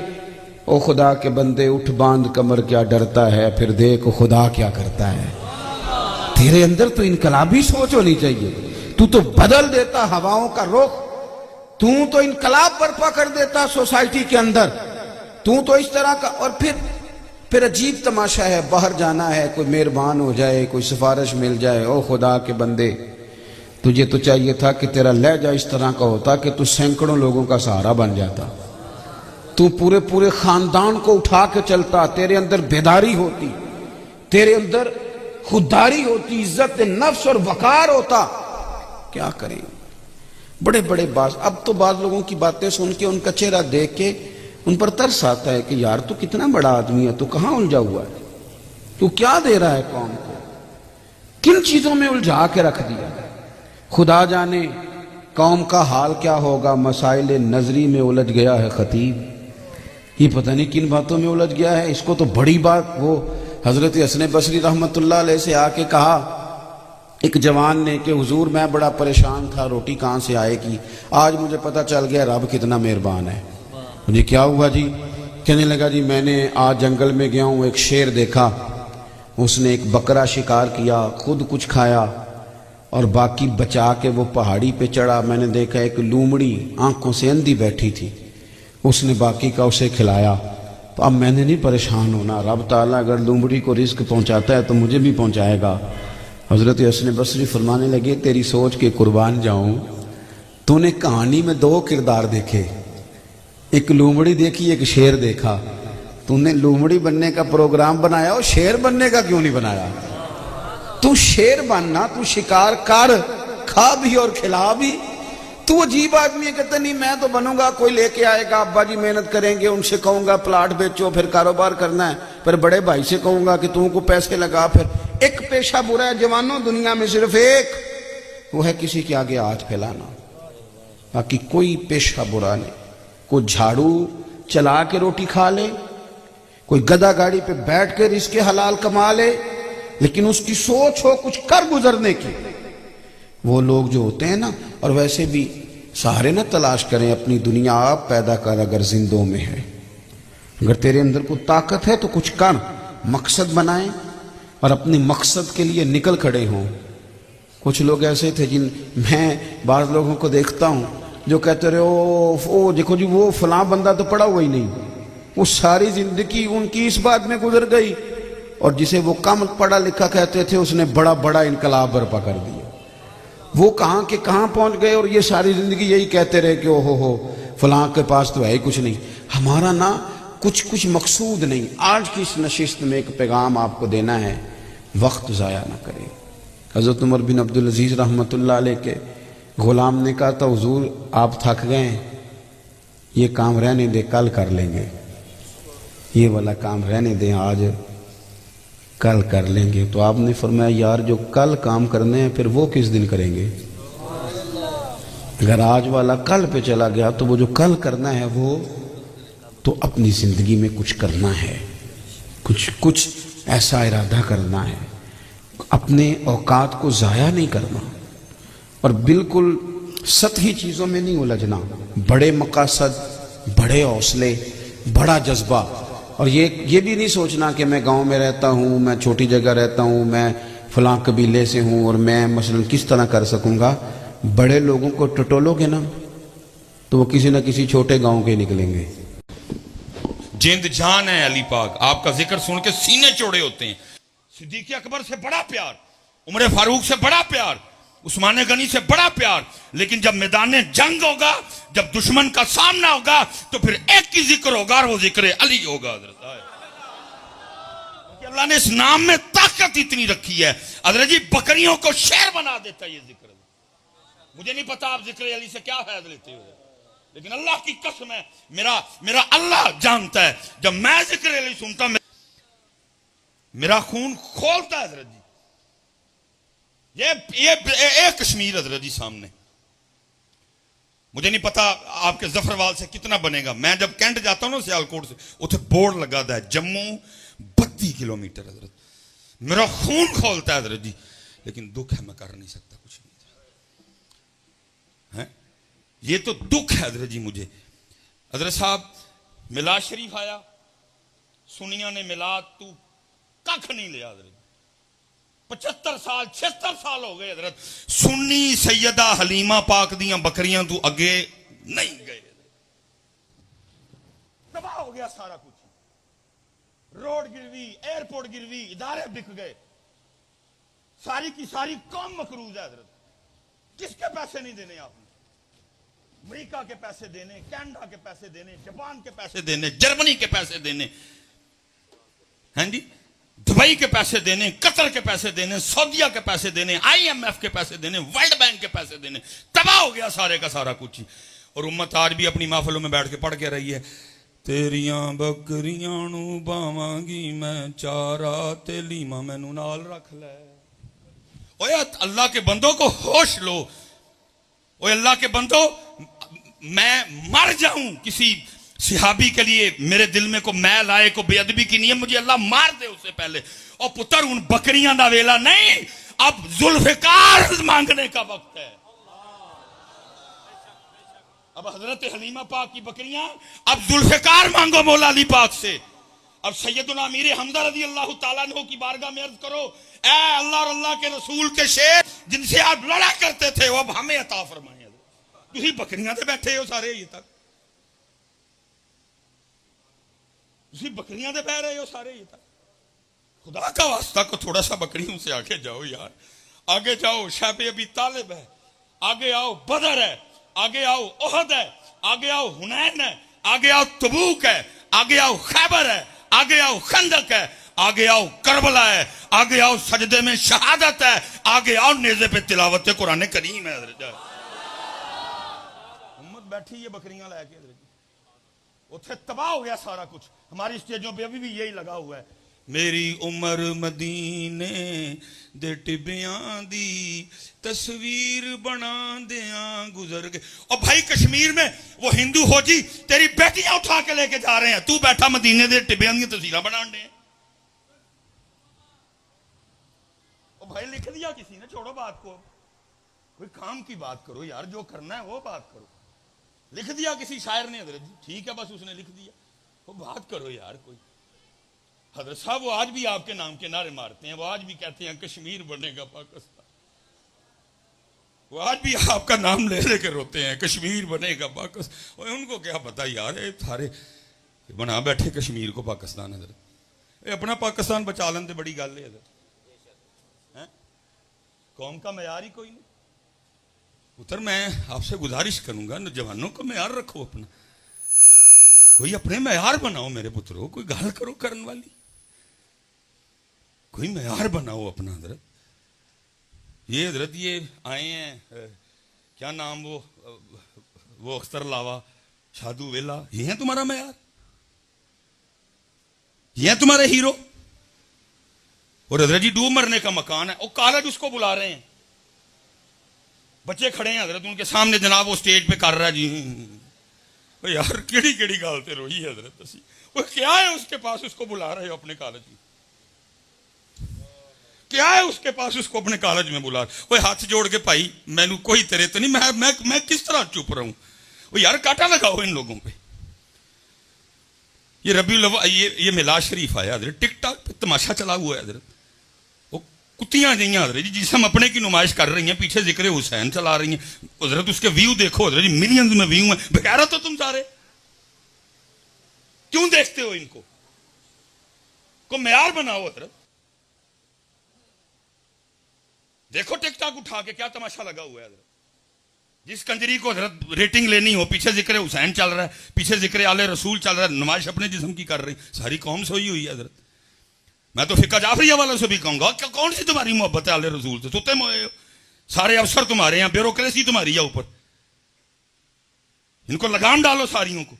Speaker 1: او خدا کے بندے اٹھ باندھ کمر, کیا ڈرتا ہے, پھر دیکھ خدا کیا کرتا ہے. تیرے اندر تو انقلابی سوچ ہونی چاہیے, تو بدل دیتا ہواؤں کا رخ, تو انقلاب برپا کر دیتا سوسائٹی کے اندر, تو اس طرح کا. اور پھر عجیب تماشا ہے, باہر جانا ہے, کوئی مہربان ہو جائے, کوئی سفارش مل جائے, او خدا کے بندے تجھے تو چاہیے تھا کہ تیرا لہجہ اس طرح کا ہوتا کہ تو سینکڑوں لوگوں کا سہارا بن جاتا، تو پورے پورے خاندان کو اٹھا کے چلتا، تیرے اندر بیداری ہوتی، تیرے اندر خودداری ہوتی، عزت نفس اور وقار ہوتا۔ کیا کریں بڑے بڑے اب تو بعض لوگوں کی باتیں سن کے ان کا چہرہ دیکھ کے ان پر ترس آتا ہے کہ یار تو کتنا بڑا آدمی ہے، تو کہاں الجھا ہوا ہے، تو کیا دے رہا ہے قوم کو، کن چیزوں میں الجھا کے رکھ دیا۔ خدا جانے قوم کا حال کیا ہوگا، مسائل نظری میں الجھ گیا ہے خطیب، یہ پتہ نہیں کن باتوں میں الجھ گیا ہے۔ اس کو تو بڑی بات وہ حضرت حسن بصری رحمت اللہ علیہ سے آ کے کہا ایک جوان نے کہ حضور میں بڑا پریشان تھا، روٹی کہاں سے آئے گی، آج مجھے پتہ چل گیا رب کتنا مہربان ہے۔ مجھے کیا ہوا جی؟ کہنے لگا جی میں نے آج جنگل میں گیا ہوں، ایک شیر دیکھا، اس نے ایک بکرا شکار کیا، خود کچھ کھایا اور باقی بچا کے وہ پہاڑی پہ چڑھا۔ میں نے دیکھا ایک لومڑی آنکھوں سے اندھی بیٹھی تھی، اس نے باقی کا اسے کھلایا۔ تو اب میں نے نہیں پریشان ہونا، رب تعالیٰ اگر لومڑی کو رزق پہنچاتا ہے تو مجھے بھی پہنچائے گا۔ حضرت حسن بصری فرمانے لگے تیری سوچ کے قربان جاؤں، تو نے کہانی میں دو کردار دیکھے، ایک لومڑی دیکھی ایک شیر دیکھا، تو نے لومڑی بننے کا پروگرام بنایا اور شیر بننے کا کیوں نہیں بنایا؟ تو شیر بننا، تو شکار کر، کھا بھی اور کھلا بھی۔ تو عجیب آدمی ہے، کہتا نہیں میں تو بنوں گا، کوئی لے کے آئے گا، ابا جی محنت کریں گے، ان سے کہوں گا پلاٹ بیچو، پھر کاروبار کرنا ہے، پھر بڑے بھائی سے کہوں گا کہ تم کو پیسے لگا۔ پھر ایک پیشہ برا ہے جوانوں دنیا میں، صرف ایک، وہ ہے کسی کے آگے ہاتھ پھیلانا، باقی کوئی پیشہ برا نہیں۔ کوئی جھاڑو چلا کے روٹی کھا لے، کوئی گدھا گاڑی پہ بیٹھ کے رزق حلال کما لے، لیکن اس کی سوچ ہو کچھ کر گزرنے کی۔ وہ لوگ جو ہوتے ہیں نا، اور ویسے بھی سہارے نہ تلاش کریں، اپنی دنیا آپ پیدا کر، اگر زندوں میں ہے، اگر تیرے اندر کوئی طاقت ہے تو کچھ کر، مقصد بنائیں اور اپنے مقصد کے لیے نکل کھڑے ہوں۔ کچھ لوگ ایسے تھے جن میں بعض لوگوں کو دیکھتا ہوں جو کہتے رہے او دیکھو جی وہ فلاں بندہ تو پڑھا ہوا ہی نہیں، وہ ساری زندگی ان کی اس بات میں گزر گئی، اور جسے وہ کم پڑھا لکھا کہتے تھے اس نے بڑا بڑا انقلاب برپا کر دیا۔ وہ کہاں کے کہاں پہنچ گئے، اور یہ ساری زندگی یہی کہتے رہے کہ او ہو فلاں کے پاس تو ہے ہی کچھ نہیں۔ ہمارا نا کچھ مقصود نہیں۔ آج کی اس نشست میں ایک پیغام آپ کو دینا ہے، وقت ضائع نہ کریں۔ حضرت عمر بن عبدالعزیز رحمۃ اللہ علیہ کے غلام نے کہا تھا حضور آپ تھک گئے ہیں، یہ کام رہنے دے کل کر لیں گے، یہ والا کام رہنے دیں آج کل کر لیں گے۔ تو آپ نے فرمایا یار جو کل کام کرنے ہیں پھر وہ کس دن کریں گے؟ اگر آج والا کل پہ چلا گیا تو وہ جو کل کرنا ہے وہ تو اپنی زندگی میں کچھ کرنا ہے، کچھ ایسا ارادہ کرنا ہے، اپنے اوقات کو ضائع نہیں کرنا، اور بالکل سطحی چیزوں میں نہیں الجھنا، بڑے مقاصد، بڑے حوصلے، بڑا جذبہ، اور یہ بھی نہیں سوچنا کہ میں گاؤں میں رہتا ہوں، میں چھوٹی جگہ رہتا ہوں، میں فلاں قبیلے سے ہوں اور میں مثلا کس طرح کر سکوں گا۔ بڑے لوگوں کو ٹٹولو گے نا تو وہ کسی نہ کسی چھوٹے گاؤں کے نکلیں گے۔
Speaker 2: جند جان ہے علی پاک، آپ کا ذکر سن کے سینے چوڑے ہوتے ہیں۔ صدیق اکبر سے بڑا پیار، عمر فاروق سے بڑا پیار، عثمان غنی سے بڑا پیار، لیکن جب میدان جنگ ہوگا، جب دشمن کا سامنا ہوگا تو پھر ایک ہی ذکر ہوگا اور وہ ذکر علی ہوگا۔ حضرت کہ اللہ نے اس نام میں طاقت اتنی رکھی ہے، حضرت جی بکریوں کو شیر بنا دیتا ہے یہ ذکر۔ مجھے نہیں پتا آپ ذکر علی سے کیا فائدہ لیتے ہو، لیکن اللہ کی قسم ہے میرا اللہ جانتا ہے، جب میں ذکر علی سنتا میرا خون کھولتا ہے۔ حضرت جی یہ ایک کشمیر حضرت جی سامنے، مجھے نہیں پتا آپ کے ظفروال سے کتنا بنے گا۔ میں جب کینٹ جاتا ہوں نا سیالکوٹ سے، اتنے بورڈ لگا ہے جموں 32 کلومیٹر۔ حضرت میرا خون کھولتا ہے حضرت جی، لیکن دکھ ہے میں کر نہیں سکتا کچھ نہیں۔ یہ تو دکھ ہے حضرت جی مجھے۔ حضرت صاحب میلاد شریف آیا، سنیاں نے میلاد تو ککھ نہیں لیا حضرت، 75 سال 76 سال ہو گئے حضرت، سنی سیدہ حلیمہ پاک دیاں بکریاں تو اگے نہیں گئے، تباہ ہو گیا سارا کچھ، روڈ گروی، ایئرپورٹ گروی، ادارے بک گئے، ساری کی ساری قوم مقروض ہے حضرت، کس کے پیسے نہیں دینے آپ نے؟ امریکہ کے پیسے دینے, کینیڈا کے پیسے دینے, جاپان کے پیسے دینے, جرمنی کے پیسے دینے, ہیں جی, دبئی کے پیسے دینے, قطر کے پیسے دینے, سعودیہ کے پیسے دینے, IMF کے پیسے دینے, ورلڈ بینک کے پیسے دینے, تباہ ہو گیا سارے کا سارا کچھ ہی. اور امت آج بھی اپنی محفلوں میں بیٹھ کے پڑھ کے رہی ہے, تیریاں بکریاں نو باواں گی میں چارا تے لیما مینوں نال رکھ لے. اوے اللہ کے بندوں کو ہوش لو. اوے اللہ کے بندوں, میں مر جاؤں کسی صحابی کے لیے میرے دل میں کو میل آئے, کو بے ادبی کی نیت, مجھے اللہ مار دے اس سے پہلے. اور پتر ان بکریاں دا ویلا نہیں, اب ذوالفقار مانگنے کا وقت ہے. اب حضرت حلیمہ پاک کی بکریاں, اب ذوالفقار مانگو مولا علی پاک سے. اب سیدنا امیر حمزہ رضی اللہ تعالیٰ عنہ کی بارگاہ میں عرض کرو, اے اللہ اور اللہ کے رسول کے شیر جن سے آپ لڑا کرتے تھے, وہ اب ہمیں عطا فرمائیں. تھی بکریاں دے بیٹھے ہو سارے یہ تک, تھی بکریاں دے بہ رہے ہو سارے یہ تک. خدا کا واسطہ کو تھوڑا سا بکریوں سے آگے جاؤ یار, آگے جاؤ. شیب ابی طالب ہے, آگے آؤ بدر ہے, آگے آؤ احد ہے, آگے آؤ حنین ہے, آگے آؤ تبوک ہے, آگے آؤ خیبر ہے, آگے آؤ خندق ہے, آگے آؤ کربلا ہے, آگے آؤ سجدے میں شہادت ہے, آگے آؤ نیزے پہ تلاوت قرآن کریم ہے. امت بیٹھی یہ بکریاں لے کے اتھے تباہ ہو گیا سارا کچھ. ہماری اسٹیجوں پہ ابھی بھی یہی لگا ہوا ہے, میری عمر مدینے دے ٹبیاں دی تصویر بنا دیاں گزر گئے. اور بھائی کشمیر میں وہ ہندو ہو جی تیری بیٹیاں اٹھا کے لے کے جا رہے ہیں, تو بیٹھا مدینے دے ٹبیاں دی تصویریں بنا دے. اور بھائی لکھ دیا کسی نے, چھوڑو بات کو, کوئی کام کی بات کرو یار, جو کرنا ہے وہ بات کرو. لکھ دیا کسی شاعر نے, حضرت ٹھیک ہے بس اس نے لکھ دیا, وہ بات کرو یار کوئی. حضرت صاحب وہ آج بھی آپ کے نام کے نعرے مارتے ہیں, وہ آج بھی کہتے ہیں کشمیر بنے گا پاکستان, وہ آج بھی آپ کا نام لے لے کے روتے ہیں کشمیر بنے گا پاکستان. اور ان کو کیا پتا یار, سارے بنا بیٹھے کشمیر کو پاکستان. حضرت اپنا پاکستان بچا لیں تو بڑی گل ہے حضرت. قوم کا معیار ہی کوئی نہیں. پتر میں آپ سے گزارش کروں گا, نوجوانوں کو معیار رکھو اپنا, کوئی اپنے معیار بناؤ میرے پترو, کوئی گال کرو کرن والی, کوئی معیار بناؤ اپنا. حضرت یہ حضرت یہ آئے ہیں کیا نام وہ اختر لاوا شادو ویلا, یہ ہیں تمہارا معیار, یہ ہیں تمہارے ہیرو. اور حضرت جی ڈوب مرنے کا مکان ہے, وہ کالج اس کو بلا رہے ہیں, بچے کھڑے ہیں حضرت ان کے سامنے, جناب وہ سٹیج پہ کر رہا ہے جی. یار کیڑی کیڑی گال تے روئی ہے حضرت, وہ کیا ہے اس کے پاس, اس کو بلا رہے ہو اپنے کالج میں, کیا ہے اس کے پاس, اس کو اپنے کالج میں بلا رہے. وہ ہاتھ جوڑ کے بھائی مینو کوئی تیرے تو نہیں, میں کس طرح چپ رہوں. وہ یار کاٹا لگاؤ ان لوگوں پہ. یہ ربیع الاول یہ میلاد شریف آیا حضرت, ٹک ٹاک پہ تماشا چلا ہوا ہے حضرت. وہ کتیاں نہیں حضرت جی, جس ہم اپنے کی نمائش کر رہی ہیں, پیچھے ذکر حسین چلا رہی ہیں حضرت. اس کے ویو دیکھو حضرت جی, ملینز میں ویو ہیں. بغیرت ہو تم سارے, کیوں دیکھتے ہو ان کو معیار بناؤ حضرت. دیکھو ٹک ٹاک اٹھا کے کیا تماشا لگا ہوا ہے حضرت. جس کنجری کو حضرت ریٹنگ لینی ہو, پیچھے ذکر حسین چل رہا ہے, پیچھے ذکر آل رسول چل رہا ہے, نمائش اپنے جسم کی کر رہی, ساری قوم سوئی ہوئی ہے حضرت. میں تو فقہ جعفریہ والوں سے بھی کہوں گا کہ کون سی تمہاری محبت ہے آل رسول سے, سوتے موئے ہو, سارے افسر تمہارے ہیں, بیوروکریسی تمہاری ہے اوپر. ان کو لگام ڈالو ساریوں کو,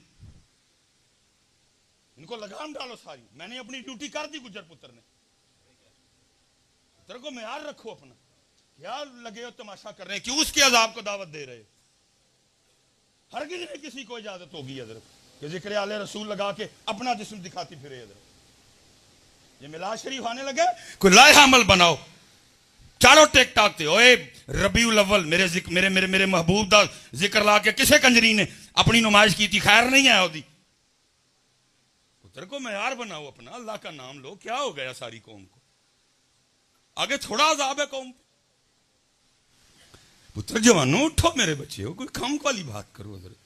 Speaker 2: ان کو لگام ڈالو ساری. میں نے اپنی ڈیوٹی کر دی گجر پتر نے. پتر کو معیار رکھو اپنا, کیا لگے ہو تماشا کر رہے ہیں, کیوں اس کے عذاب کو دعوت دے رہے. ہرگز نہیں کسی کو اجازت ہوگی حضرت کہ ذکر آل رسول لگا کے اپنا جسم دکھاتی پھرے حضرت. یہ میلاد شریف آنے لگے, کوئی لائحہ عمل بناؤ. چاروں ٹیک ٹاک تھے, اوے ربیع الاول میرے محبوب دا ذکر لا کے کسے کنجری نے اپنی نمائش کی تھی, خیر نہیں آیا ہوتی. پتر کو معیار بناؤ اپنا, اللہ کا نام لو. کیا ہو گیا ساری قوم کو, آگے تھوڑا عذاب ہے قوم. پتر جوانوں اٹھو میرے بچے ہو, کوئی کام والی بات کرو حضرت.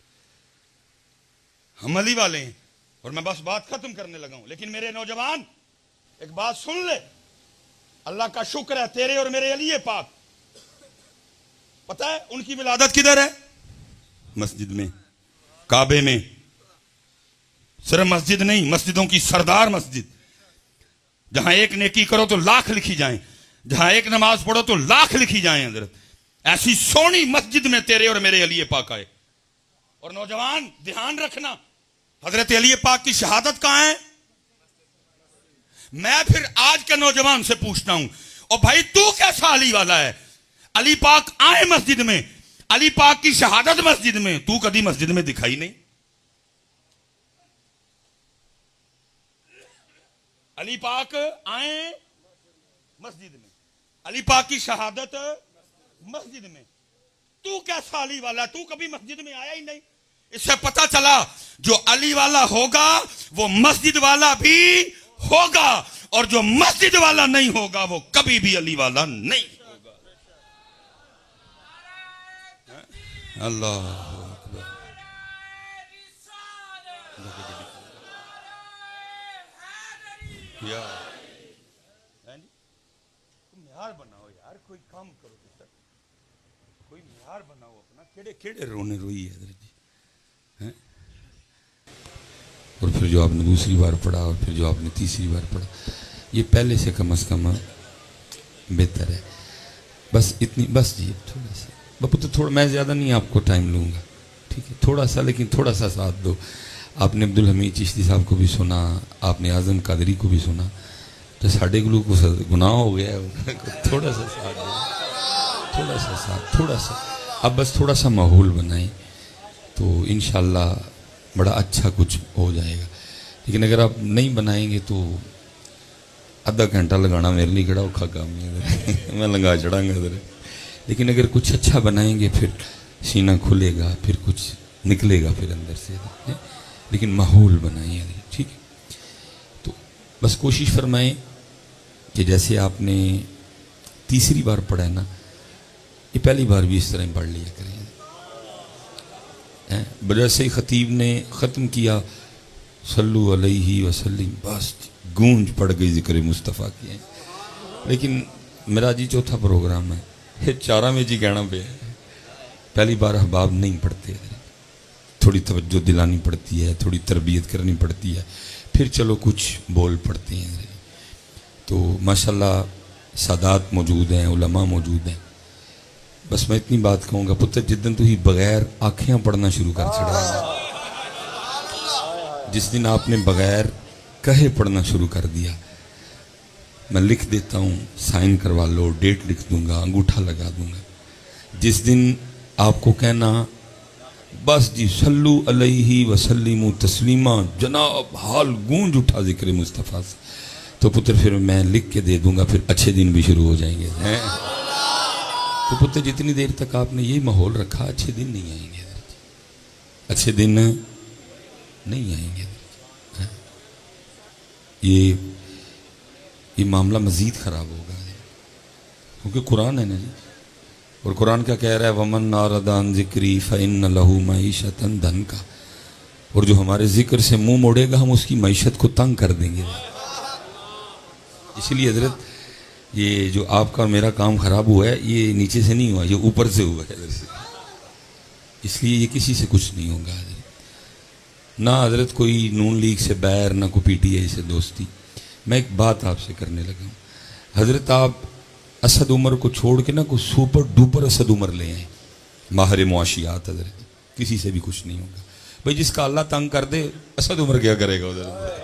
Speaker 2: ہم علی والے ہیں, اور میں بس بات ختم کرنے لگا ہوں. لیکن میرے نوجوان ایک بات سن لے, اللہ کا شکر ہے تیرے اور میرے علی پاک پتہ ہے ان کی ولادت کدھر ہے؟ مسجد میں، کعبے میں. صرف مسجد نہیں، مسجدوں کی سردار مسجد، جہاں ایک نیکی کرو تو لاکھ لکھی جائیں، جہاں ایک نماز پڑھو تو لاکھ لکھی جائیں. حضرت ایسی سونی مسجد میں تیرے اور میرے علی پاک آئے. اور نوجوان دھیان رکھنا، حضرت علی پاک کی شہادت کہاں ہے؟ میں پھر آج کے نوجوان سے پوچھتا ہوں، اور بھائی تو کیسا علی والا ہے؟ علی پاک آئے مسجد میں، علی پاک کی شہادت مسجد میں، تو کبھی مسجد میں دکھائی نہیں. علی پاک آئے مسجد میں، علی پاک کی شہادت مسجد میں، تو کیسا علی والا؟ تو کبھی مسجد میں آیا ہی نہیں. اس سے پتہ چلا جو علی والا ہوگا وہ مسجد والا بھی ہوگا، اور جو مسجد والا نہیں ہوگا وہ کبھی بھی علی والا نہیں ہوگا. اللہ اکبر. معیار بناؤ یار، کوئی کام کرو، کوئی معیار بناؤ اپنا. کیڑے رونے روئی ہے حضرت جی. اور پھر جو آپ نے دوسری بار پڑھا، اور پھر جو آپ نے تیسری بار پڑھا، یہ پہلے سے کم از کم بہتر ہے. بس اتنی، بس جی تھوڑا سا باپو، تو تھوڑا، میں زیادہ نہیں آپ کو ٹائم لوں گا، ٹھیک ہے؟ تھوڑا سا، لیکن تھوڑا سا ساتھ دو. آپ نے عبدالحمید چشتی صاحب کو بھی سنا، آپ نے اعظم قادری کو بھی سنا، تو ساڑھے گلو کو گناہ ہو گیا ہے. تھوڑا سا ساتھ دو، تھوڑا سا ساتھ، تھوڑا سا. اب بس تھوڑا سا ماحول بنائیں تو انشاءاللہ بڑا اچھا کچھ ہو جائے گا. لیکن اگر آپ نہیں بنائیں گے تو آدھا گھنٹہ لگانا میرے لیے کڑا اوکھا کام ہے. میں لگا چڑھاں گا ادھر. لیکن اگر کچھ اچھا بنائیں گے پھر سینہ کھلے گا، پھر کچھ نکلے گا پھر اندر سے. لیکن ماحول بنائیں، ٹھیک ہے؟ تو بس کوشش فرمائیں کہ جیسے آپ نے تیسری بار پڑھا ہے نا، یہ پہلی بار بھی اس طرح پڑھ لیا کریں. جیسے ہی خطیب نے ختم کیا صلو علیہ وسلم، بس گونج پڑ گئی ذکر مصطفیٰ کی. لیکن میرا جی چوتھا پروگرام ہے، یہ چارہ میں جی کہنا پہ ہے. پہلی بار احباب نہیں پڑھتے، تھوڑی توجہ دلانی پڑتی ہے، تھوڑی تربیت کرنی پڑتی ہے، پھر چلو کچھ بول پڑتے ہیں. تو ماشاءاللہ سادات موجود ہیں، علماء موجود ہیں. بس میں اتنی بات کہوں گا، پتر جدن تو ہی بغیر آنکھیں پڑھنا شروع کر چھڑا ہے، جس دن آپ نے بغیر کہے پڑھنا شروع کر دیا، میں لکھ دیتا ہوں، سائن کروا لو، ڈیٹ لکھ دوں گا، انگوٹھا لگا دوں گا. جس دن آپ کو کہنا بس جی صلو علیہ وسلم تسلیما، جناب حال گونج اٹھا ذکر مصطفیٰ سے، تو پتر پھر میں لکھ کے دے دوں گا، پھر اچھے دن بھی شروع ہو جائیں گے. تو پتر جتنی دیر تک آپ نے یہ ماحول رکھا، اچھے دن نہیں آئیں گے، اچھے دن نہیں آئیں گے. یہ معاملہ مزید خراب ہوگا، کیونکہ قرآن ہے نا جی. اور قرآن کیا کہہ رہا ہے؟ وَمَنْ أَعْرَضَ عَنْ ذِكْرِي فَإِنَّ لَهُ مَعِيشَةً ضَنْكًا. اور جو ہمارے ذکر سے منہ موڑے گا، ہم اس کی معیشت کو تنگ کر دیں گے. اس لیے حضرت یہ جو آپ کا اور میرا کام خراب ہوا ہے، یہ نیچے سے نہیں ہوا، یہ اوپر سے ہوا ہے حضرت. اس لیے یہ کسی سے کچھ نہیں ہوگا حضرت. نہ حضرت کوئی نون لیگ سے بیر، نہ کوئی پی ٹی آئی سے دوستی. میں ایک بات آپ سے کرنے لگا ہوں، حضرت آپ اسد عمر کو چھوڑ کے نہ کوئی سپر ڈوپر اسد عمر لے آئیں، ماہر معاشیات. حضرت کسی سے بھی کچھ نہیں ہوگا. بھئی جس کا اللہ تنگ کر دے، اسد عمر کیا کرے گا ادھر؟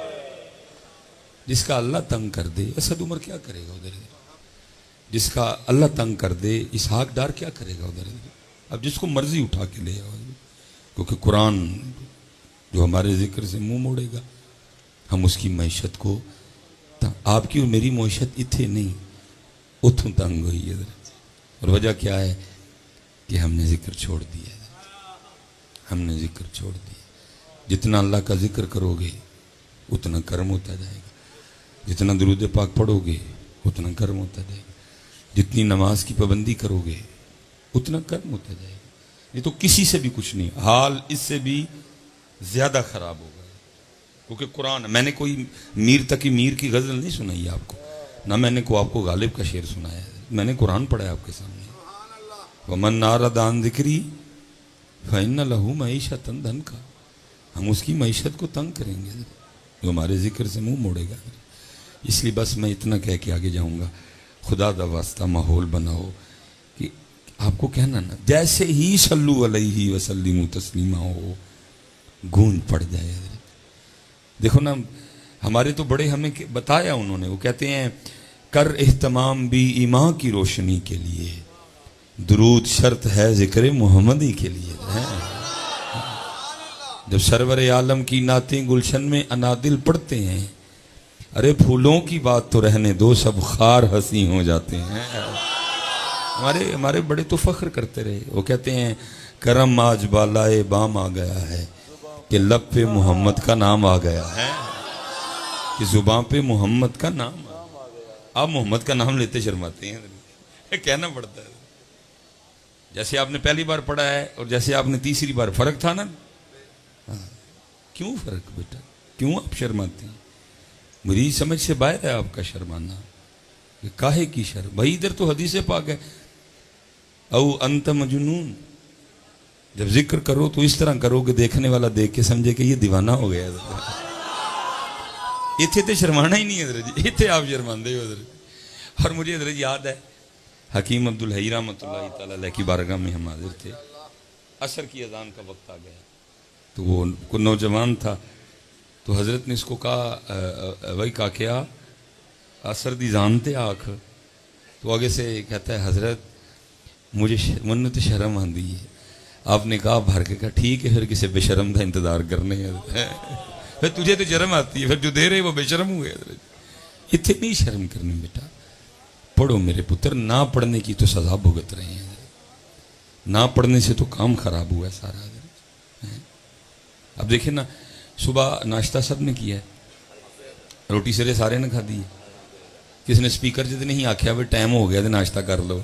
Speaker 2: جس کا اللہ تنگ کر دے، اسد عمر کیا کرے گا ادھر؟ جس کا اللہ تنگ کر دے، اسحاق ڈار کیا کرے گا ادھر؟ اب جس کو مرضی اٹھا کے لے آؤ، کیونکہ قرآن جو ہمارے ذکر سے منہ موڑے گا، ہم اس کی معیشت کو، آپ کی اور میری معیشت اتھے نہیں، اتھوں تنگ ہوئی ہے. اور وجہ کیا ہے؟ کہ ہم نے ذکر چھوڑ دیا ہے. ہم نے ذکر چھوڑ دیا. جتنا اللہ کا ذکر کرو گے اتنا کرم ہوتا جائے گا، جتنا درود پاک پڑھو گے اتنا کرم ہوتا جائے گا، جتنی نماز کی پابندی کرو گے اتنا کرم ہوتا جائے گا. یہ تو کسی سے بھی کچھ نہیں، حال اس سے بھی زیادہ خراب ہوگا. کیونکہ قرآن، میں نے کوئی میر تقی میر کی غزل نہیں سنائی ہے آپ کو، نہ میں نے کو آپ کو غالب کا شعر سنایا ہے، میں نے قرآن پڑھا ہے آپ کے سامنے. ومن اعرض عن ذکری فإن له معیشۃ ضنکا، ہم اس کی معیشت کو تنگ کریں گے جو ہمارے ذکر سے منہ موڑے گا. اس لیے بس میں اتنا کہہ کے آگے جاؤں گا، خدا دا واسطہ ماحول بناؤ کہ آپ کو کہنا نا جیسے ہی صلو علیہ وسلم تسلیما ہو گونج پڑ جائے. دیکھو نا ہمارے تو بڑے ہمیں بتایا انہوں نے، وہ کہتے ہیں کر اہتمام بھی ایمان کی روشنی کے لیے، درود شرط ہے ذکر محمدی کے لیے. جب سرور عالم کی نعتیں گلشن میں انادل پڑھتے ہیں، ارے پھولوں کی بات تو رہنے دو، سب خار ہنسی ہو جاتے ہیں. ہمارے بڑے تو فخر کرتے رہے، وہ کہتے ہیں کرم آج بالائے بام آ گیا ہے کہ لب پہ محمد کا نام آ گیا ہے، کہ زباں پہ محمد کا نام آ گیا. آپ محمد کا نام لیتے شرماتے ہیں، کہنا پڑتا ہے. جیسے آپ نے پہلی بار پڑھا ہے اور جیسے آپ نے تیسری بار، فرق تھا نا. کیوں فرق بیٹا، کیوں آپ شرماتے ہیں؟ میری سمجھ سے باہر ہے آپ کا شرمانا. کہ کاہے کی شرم؟ بھائی ادھر تو حدیث پاک ہے، او انت مجنون. جب ذکر کرو تو اس طرح کرو کہ دیکھنے والا دیکھ کے سمجھے کہ یہ دیوانہ ہو گیا. اتھے تے شرمانا ہی نہیں ہے حضرت جی، اتھے آپ شرماندے ہو حضرت. اور مجھے حضرت یاد ہے حکیم عبدالحی رحمۃ اللہ تعالی علیہ کی بارگاہ میں ہم حاضر تھے، عصر کی اذان کا وقت آ گیا. تو وہ کوئی نوجوان تھا، تو حضرت نے اس کو کہا وہی کہا کیا عصر دی جانتے آنکھ. تو آگے سے کہتا ہے حضرت مجھے منت شرم آندی ہے. آپ نے کہا بھر کے کہا ٹھیک ہے پھر کسی بے شرم کا انتظار کرنے ہے. پھر تجھے تو شرم آتی ہے، پھر جو دے رہے وہ بے شرم ہوئے. اتنے نہیں شرم کرنے بیٹا، پڑھو میرے پتر. نہ پڑھنے کی تو سزا بھگت رہے ہیں، نہ پڑھنے سے تو کام خراب ہوا ہے سارا. اب دیکھیں نا صبح ناشتہ سب نے کیا ہے، روٹی سرے سارے نے کھا دی ہے. کس نے سپیکر جتنے نہیں آکھیا بھی ٹائم ہو گیا تو ناشتہ کر لو،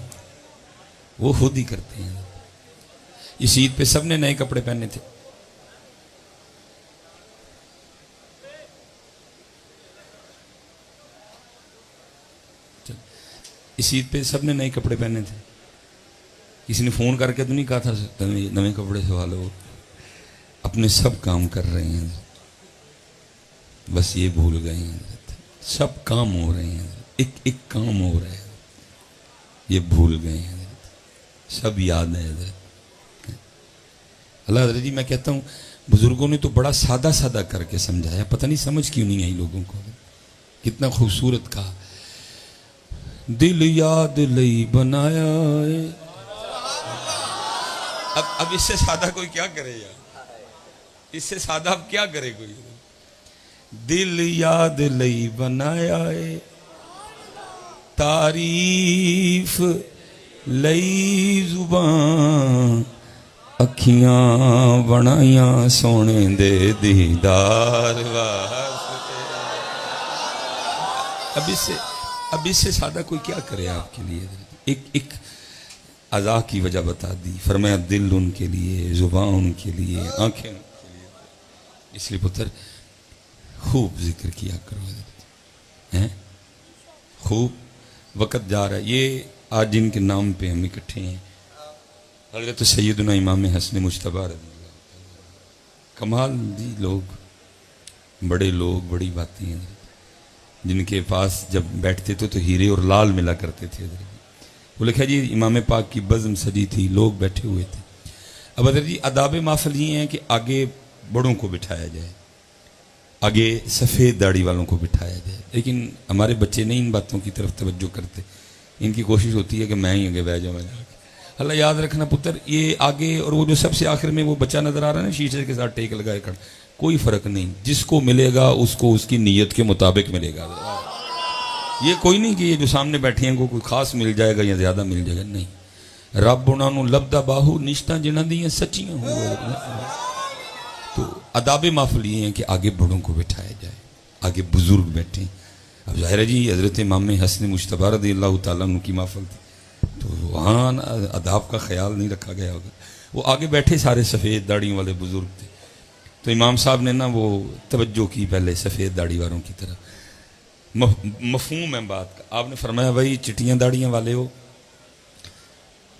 Speaker 2: وہ خود ہی کرتے ہیں. اس عید پہ سب نے نئے کپڑے پہنے تھے. اس عید پہ سب نے نئے کپڑے پہنے تھے. کسی نے فون کر کے تو نہیں کہا تھا نئے کپڑے سوالو. اپنے سب کام کر رہے ہیں، بس یہ بھول گئے ہیں سب کام ہو رہے ہیں، ایک ایک کام ہو رہا ہے، یہ بھول گئے ہیں، سب یاد ہے حضرت. اللہ حضرت جی میں کہتا ہوں بزرگوں نے تو بڑا سادہ سادہ کر کے سمجھایا، پتہ نہیں سمجھ کیوں نہیں آئی لوگوں کو. کتنا خوبصورت کہا، دل یاد لئی بنایا ہے. اب اس سے سادہ کوئی کیا کرے یار، اس سے سادہ اب کیا کرے کوئی. دل یاد لئی بنایا ہے، تعریف لئی زبان، اکھیاں بنائیاں سونے دے دیدار واسطے. اب اس سے سادہ کوئی کیا کرے آپ کے لیے. ایک اعضاء کی وجہ بتا دی، فرمایا دل ان کے لیے، زبان ان کے لیے، آنکھیں ان کے لیے. اس لیے پتر خوب ذکر کیا کرو، خوب وقت جا رہا ہے. یہ آج جن کے نام پہ ہم اکٹھے ہیں، حضرت سیدنا امام حسن مجتبی رضی اللہ عنہ. کمال دی لوگ، بڑے لوگ، بڑی باتیں ہیں جن کے پاس جب بیٹھتے تھے تو ہیرے اور لال ملا کرتے تھے. وہ لکھا جی امام پاک کی بزم سجی تھی، لوگ بیٹھے ہوئے تھے. اب حضرت جی آداب محفل یہ ہیں کہ آگے بڑوں کو بٹھایا جائے، آگے سفید داڑھی والوں کو بٹھایا جائے. لیکن ہمارے بچے نہیں ان باتوں کی طرف توجہ کرتے، ان کی کوشش ہوتی ہے کہ میں ہی آگے بیٹھ جاؤں. اللہ یاد رکھنا پتر، یہ آگے اور وہ جو سب سے آخر میں وہ بچہ نظر آ رہا ہے نا شیشے کے ساتھ ٹیک لگائے کھڑا، کوئی فرق نہیں. جس کو ملے گا اس کو اس کی نیت کے مطابق ملے گا. یہ کوئی نہیں کہ یہ جو سامنے بیٹھے ہیں کو کوئی خاص مل جائے گا یا زیادہ مل جائے گا، نہیں. رب انہوں نے لبدہ باہو نشتہ جنہ دیاں سچیاں ہوں. تو آداب محفل یہ ہیں کہ آگے بڑوں کو بٹھایا جائے، آگے بزرگ بیٹھیں. اب ظاہر ہے جی حضرت امام حسن مجتبی رضی اللہ تعالیٰ عنہ کی محفل تھی تو وہاں آداب کا خیال نہیں رکھا گیا ہوگا. وہ آگے بیٹھے سارے سفید داڑھی والے بزرگ تھے، تو امام صاحب نے نا وہ توجہ کی پہلے سفید داڑھی والوں کی طرف. مفہوم ہے بات کا. آپ نے فرمایا بھائی چٹیاں داڑیاں والے ہو،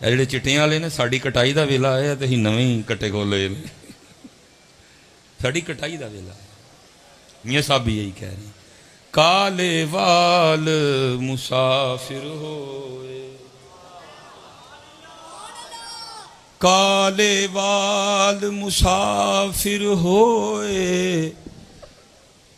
Speaker 2: ਜਿਹੜੇ ਚਿੱਟਿਆਂ ਵਾਲੇ ਨੇ ਸਾਡੀ ਕਟਾਈ ਦਾ ਵੇਲਾ ਆਇਆ ਤੇ ਅਸੀਂ ਨਵੇਂ ਹੀ ਕੱਟੇ ਖੋਲੇ ਨੇ, ਸਾਡੀ ਕਟਾਈ ਦਾ ਵੇਲਾ। ਮੀਆਂ ਸਾਹਿਬ ਵੀ ਇਹੀ ਕਹਿ ਰਹੇ, ਕਾਲੇ ਵਾਲ ਮੁਸਾਫਿਰ ਹੋਏ, ਕਾਲੇ ਵਾਲ ਮੁਸਾਫਿਰ ਹੋਏ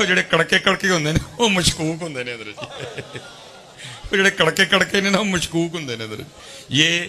Speaker 2: ਜਿਹੜੇ ਕੜਕੇ ਕੜਕੇ ਹੁੰਦੇ ਨੇ ਉਹ ਮਸ਼ਕੂਕ ਹੁੰਦੇ ਨੇ ਇਧਰ, ਉਹ ਜਿਹੜੇ ਕੜਕੇ ਕੜਕੇ ਨੇ ਨਾ ਉਹ ਮਸ਼ਕੂਕ ਹੁੰਦੇ ਨੇ ਇਧਰ। ਇਹ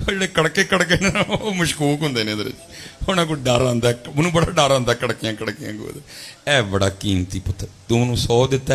Speaker 2: ਉਹ ਜਿਹੜੇ ਕੜਕੇ ਕੜਕੇ ਨੇ ਉਹ ਮਸ਼ਕੂਕ ਹੁੰਦੇ ਨੇ ਇਧਰ, ਉਹਨਾਂ ਕੋਲ ਡਰ ਆਉਂਦਾ, ਮੈਨੂੰ ਬੜਾ ਡਰ ਆਉਂਦਾ ਕੜਕੀਆਂ ਕੜਕੀਆਂ ਕੋਲ। ਇਹ ਬੜਾ ਕੀਮਤੀ ਪੁੱਤਰ, ਤੂੰ ਉਹਨੂੰ 100 ਦਿੱਤਾ,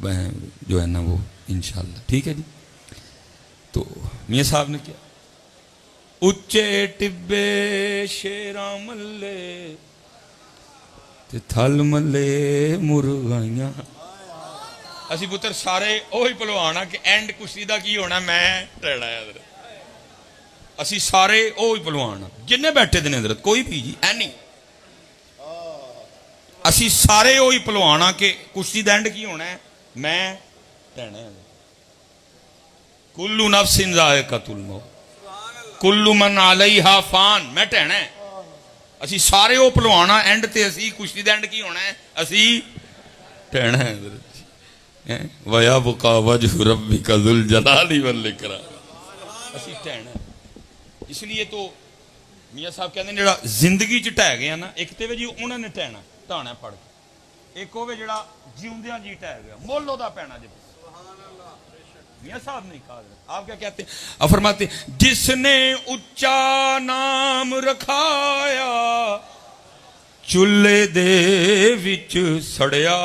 Speaker 2: جو ہے نا وہ انشاءاللہ ٹھیک ہے جی. تو میاں صاحب نے کیا اچے ٹبے شیراں ملے تے تھل ملے مرغائیاں. اسی پتر سارے وہی پہلوانا کہ اینڈ کشتی دا کی ہونا میں ٹیڑا ہے حضرت. اسی سارے وہی پہلوان جن بیٹھے دے حضرت کوئی بھی جی اینی اسی سارے وہی پہلوانا کہ کشتی دا اینڈ کی ہونا ہے میں ٹیڑا ہے. کلو نفس ذائقۃ الموت کلو من علیہا فان میں ٹہنا ہے. اسی سارے وہ پہلوانا اینڈ تے اسی کشتی دا اینڈ کی ہونا ہے اسی ٹہنا ہے حضرت. وَيَبْقَى وَجْهُ رَبِّكَ ذُو الْجَلَالِ وَالْإِكْرَامِ اسی ٹہنا ہے. اس لیے تو میاں صاحب کہتے ہیں جڑا زندگی چ ٹہ گیا نا ایک تے جی انہوں نے ٹہنا ٹھانا پڑ کے ایک ہوے جڑا جیوندیاں جی ٹہ گیا مول دا پینا جی. میاں صاحب نہیں کہا آپ کیا کہتے ہیں آپ فرماتے ہیں جس نے اچا نام رکھایا چولہے دے وچ سڑیا.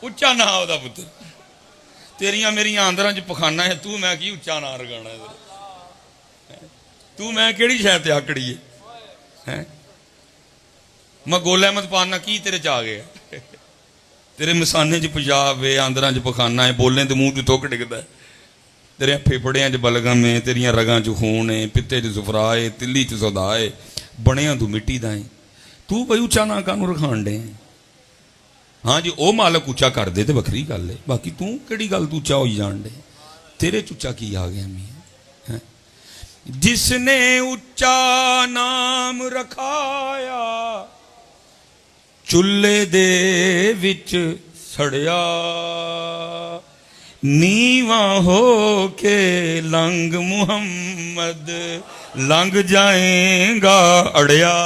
Speaker 2: اچا نام ہوتا پتر تیریاں میریاں آندراں چ پخانا ہے تو میں کی اچا نام رکھانا ہے تو میں کیڑی شے تے آکڑی ہے میں گول احمد پانا کی تیرے چ آ گیا تیرے مسانے چ پیشاب ہے آندراں چ پخانا ہے بولنے تے منہ چ تھوک ڈگدا ہے تیرے پھیپڑیاں چ بلغم ہے تیریاں رگاں چ خون ہے پتے چ زفرا ہے تلی چ سودا ہے بنیاں تو مٹی دا ہے تو بھائی اچا نام کانوں رکھان ڈے. ہاں جی او مالک اچا کر دے تے وکری گل ہے باقی تو کیڑی گل تو اچا ہوئی جان ڈے تیرے چچا کی آ گیا میاں. جس نے اچا نام رکھایا چولہے دے وچ سڑیا نیواں ہو کے لنگ محمد لنگ جائیں گا اڑیا.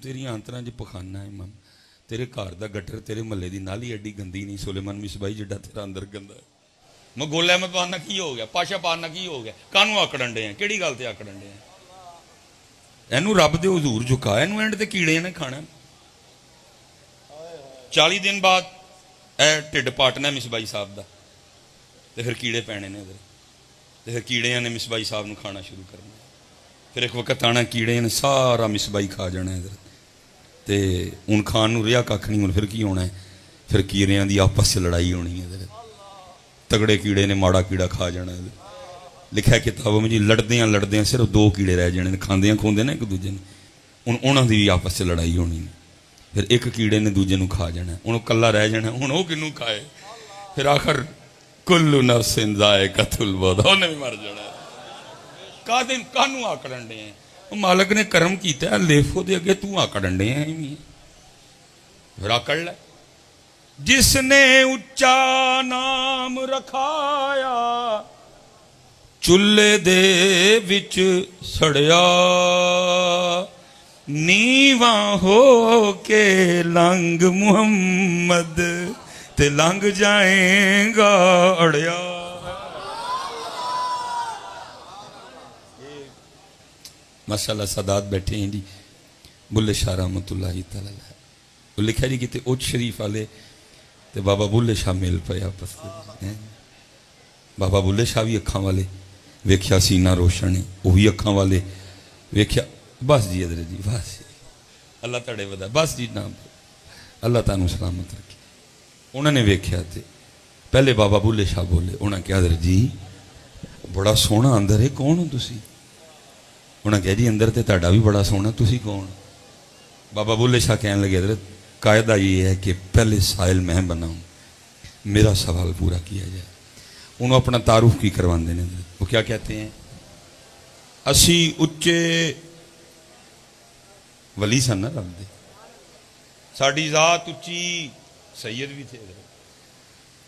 Speaker 2: تیری آنتراں چ پخانا ہے مم تیرے گھر دا گٹر تیرے محلے دی نالی ایڈی گندی نہیں سلیمان مصباحی جڈا تیرا اندر گندا ہے. میں گول احمد پانا کی ہو گیا پاشا پانا کی ہو گیا کانوں آکڑن ڈے ہیں کیڑی گل تے آکڑن ڈے ہیں اینو رب دے حضور جھکا اینو اینڈ تے کیڑے نے کھانا 40 دن بعد اے ٹھڈ پاٹنا مصباحی صاحب دا تے پھر کیڑے پینے نے ادھر تے پھر کیڑیاں نے مصباحی صاحب نو کھانا شروع کرنا پھر ایک وقت آنا کیڑے نے سارا مصباحی کھا جانا ہے ادھر تے ہن کھان نو رہیا کھ نہیں ہن پھر کی ہونا ہے پھر کیڑیاں دی آپس چ لڑائی ہونی ہے ادھر تگڑے کیڑے نے ماڑا کیڑا کھا جانا ہے. لکھا ہے کتابوں میں جی لڑدیاں صرف 2 کیڑے رہ جانے کھاندیاں کھوندے نا ایک دوجے نے ہن انہاں دی بھی آپس چ لڑائی ہونی پھر ایک کیڑے نے دوجے نو کھا جانا ہن کلا رہ جانا ہن وہ کنوں کھائے پھر آخر کل نفس ذائقۃ الموت انہیں بھی مر جانا ہے. کانوں آکڑن ڈے ہیں مالک نے کرم کیتا ہے لیفو دے اگے تو آکڑن ڈے ہیں پھر آکڑ لے. جس نے اچا نام رکھایا چولہے دے وچ سڑیا نیواں ہو کے لنگ محمد تے لنگ جائیں گا اڑیا. ماشاءاللہ سادات بیٹھے ہیں جی بلے شاہ رحمت اللہ تعالی وہ لکھا جی کتے اوچ شریف والے تے بابا بلے شاہ مل پے آپس بابا بلے شاہ بھی اکھاں والے ویکھیا سینہ روشن ہے وہی اکھاں والے ویکھیا بس جی ادھر جی بس اللہ تڑے ودا بس جی نام اللہ تعالیٰ سلامت رکھے. انہوں نے ویکھیا تے پہلے بابا بلے شاہ بولے انہوں نے کہا حضرت جی بڑا سونا اندر ہے کون ہو تسی. انہوں نے کہا جی اندر تے تہاڈا بھی بڑا سونا تسی کون. بابا بلے شاہ کہنے لگے حضرت قاعدہ یہ ہے کہ پہلے سائل میں بناؤں میرا سوال پورا کیا جائے. انہوں اپنا تعارف کی کرواندے نے وہ کیا کہتے ہیں اسی اچے ولی سن نا رب دے ساڈی ذات اچھی سید بھی تھے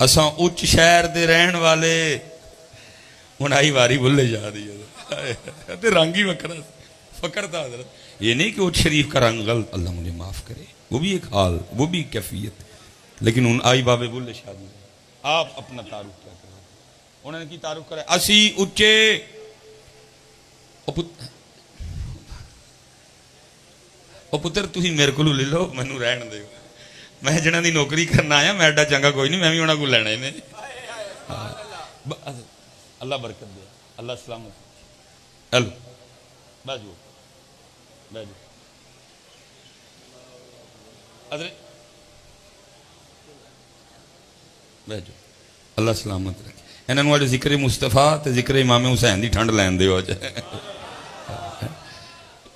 Speaker 2: اساں اچ شہر دے رہن والے ہن آئی واری بلے جا دی تے رنگ ہی وکرا فکر تھا حضرت. یہ نہیں کہ وہ شریف کا رنگ غلط اللہ مجھے معاف کرے وہ بھی ایک حال وہ بھی ایک کیفیت لیکن ان آئی بابے بلے شاہ دی آپ اپنا تعارف کیا کریں انہوں نے کی تعارف کرے اسی اچے ਉਹ ਪੁੱਤਰ ਤੁਸੀਂ ਮੇਰੇ ਕੋਲੋਂ ਲੈ ਲਓ, ਮੈਨੂੰ ਰਹਿਣ ਦਿਓ, ਮੈਂ ਜਿਹਨਾਂ ਦੀ ਨੌਕਰੀ ਕਰਨ ਆਇਆ, ਮੈਂ ਐਡਾ ਚੰਗਾ ਕੋਈ ਨਹੀਂ, ਮੈਂ ਵੀ ਉਹਨਾਂ ਕੋਲ ਲੈਣੇ ਨੇ। ਅੱਲਾ ਬਰਕਤ ਦੇ, ਅੱਲਾ ਸਲਾਮਤ। ਹਲੋ ਬਾਜੂ ਬਾਜੂ ਅਦਰੇ ਬਾਜੂ, ਅੱਲਾ ਸਲਾਮਤ ਰੱਖੇ ਇਹਨਾਂ ਨੂੰ। ਅੱਜ ਜ਼ਿਕਰ ਮੁਸਤਫਾ ਤੇ ਜ਼ਿਕਰ ਇਮਾਮ ਹੁਸੈਨ ਦੀ ਠੰਡ ਲੈਣ ਦਿਓ ਅੱਜ।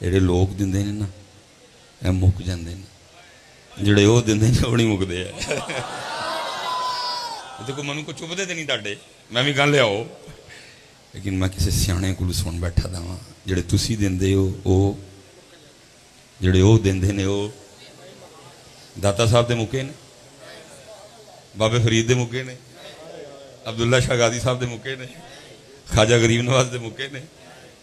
Speaker 2: ਜਿਹੜੇ ਲੋਕ ਦਿੰਦੇ ਨੇ ਨਾ ਇਹ ਮੁੱਕ ਜਾਂਦੇ ਨੇ, ਜਿਹੜੇ ਉਹ ਦਿੰਦੇ ਨੇ ਉਹ ਨਹੀਂ ਮੁੱਕਦੇ ਆ। ਦੇਖੋ ਮੈਨੂੰ ਕੋ ਚੁੱਭਦੇ ਤੇ ਨਹੀਂ ਤੁਹਾਡੇ, ਮੈਂ ਵੀ ਗੱਲ ਲਿਆਓ, ਲੇਕਿਨ ਮੈਂ ਕਿਸੇ ਸਿਆਣੇ ਕੋਲ ਸੁਣ ਬੈਠਾ ਦਾ ਵਾਂ, ਜਿਹੜੇ ਤੁਸੀਂ ਦਿੰਦੇ ਹੋ ਉਹ, ਜਿਹੜੇ ਉਹ ਦਿੰਦੇ ਨੇ ਉਹ ਦਾਤਾ ਸਾਹਿਬ ਦੇ ਮੁੱਕੇ ਨੇ, ਬਾਬੇ ਫਰੀਦ ਦੇ ਮੁੱਕੇ ਨੇ, ਅਬਦੁੱਲਾ ਸ਼ਾਹ ਗਾਜ਼ੀ ਸਾਹਿਬ ਦੇ ਮੁੱਕੇ ਨੇ, ਖਾਜਾ ਗਰੀਬ ਨਵਾਜ਼ ਦੇ ਮੁੱਕੇ ਨੇ,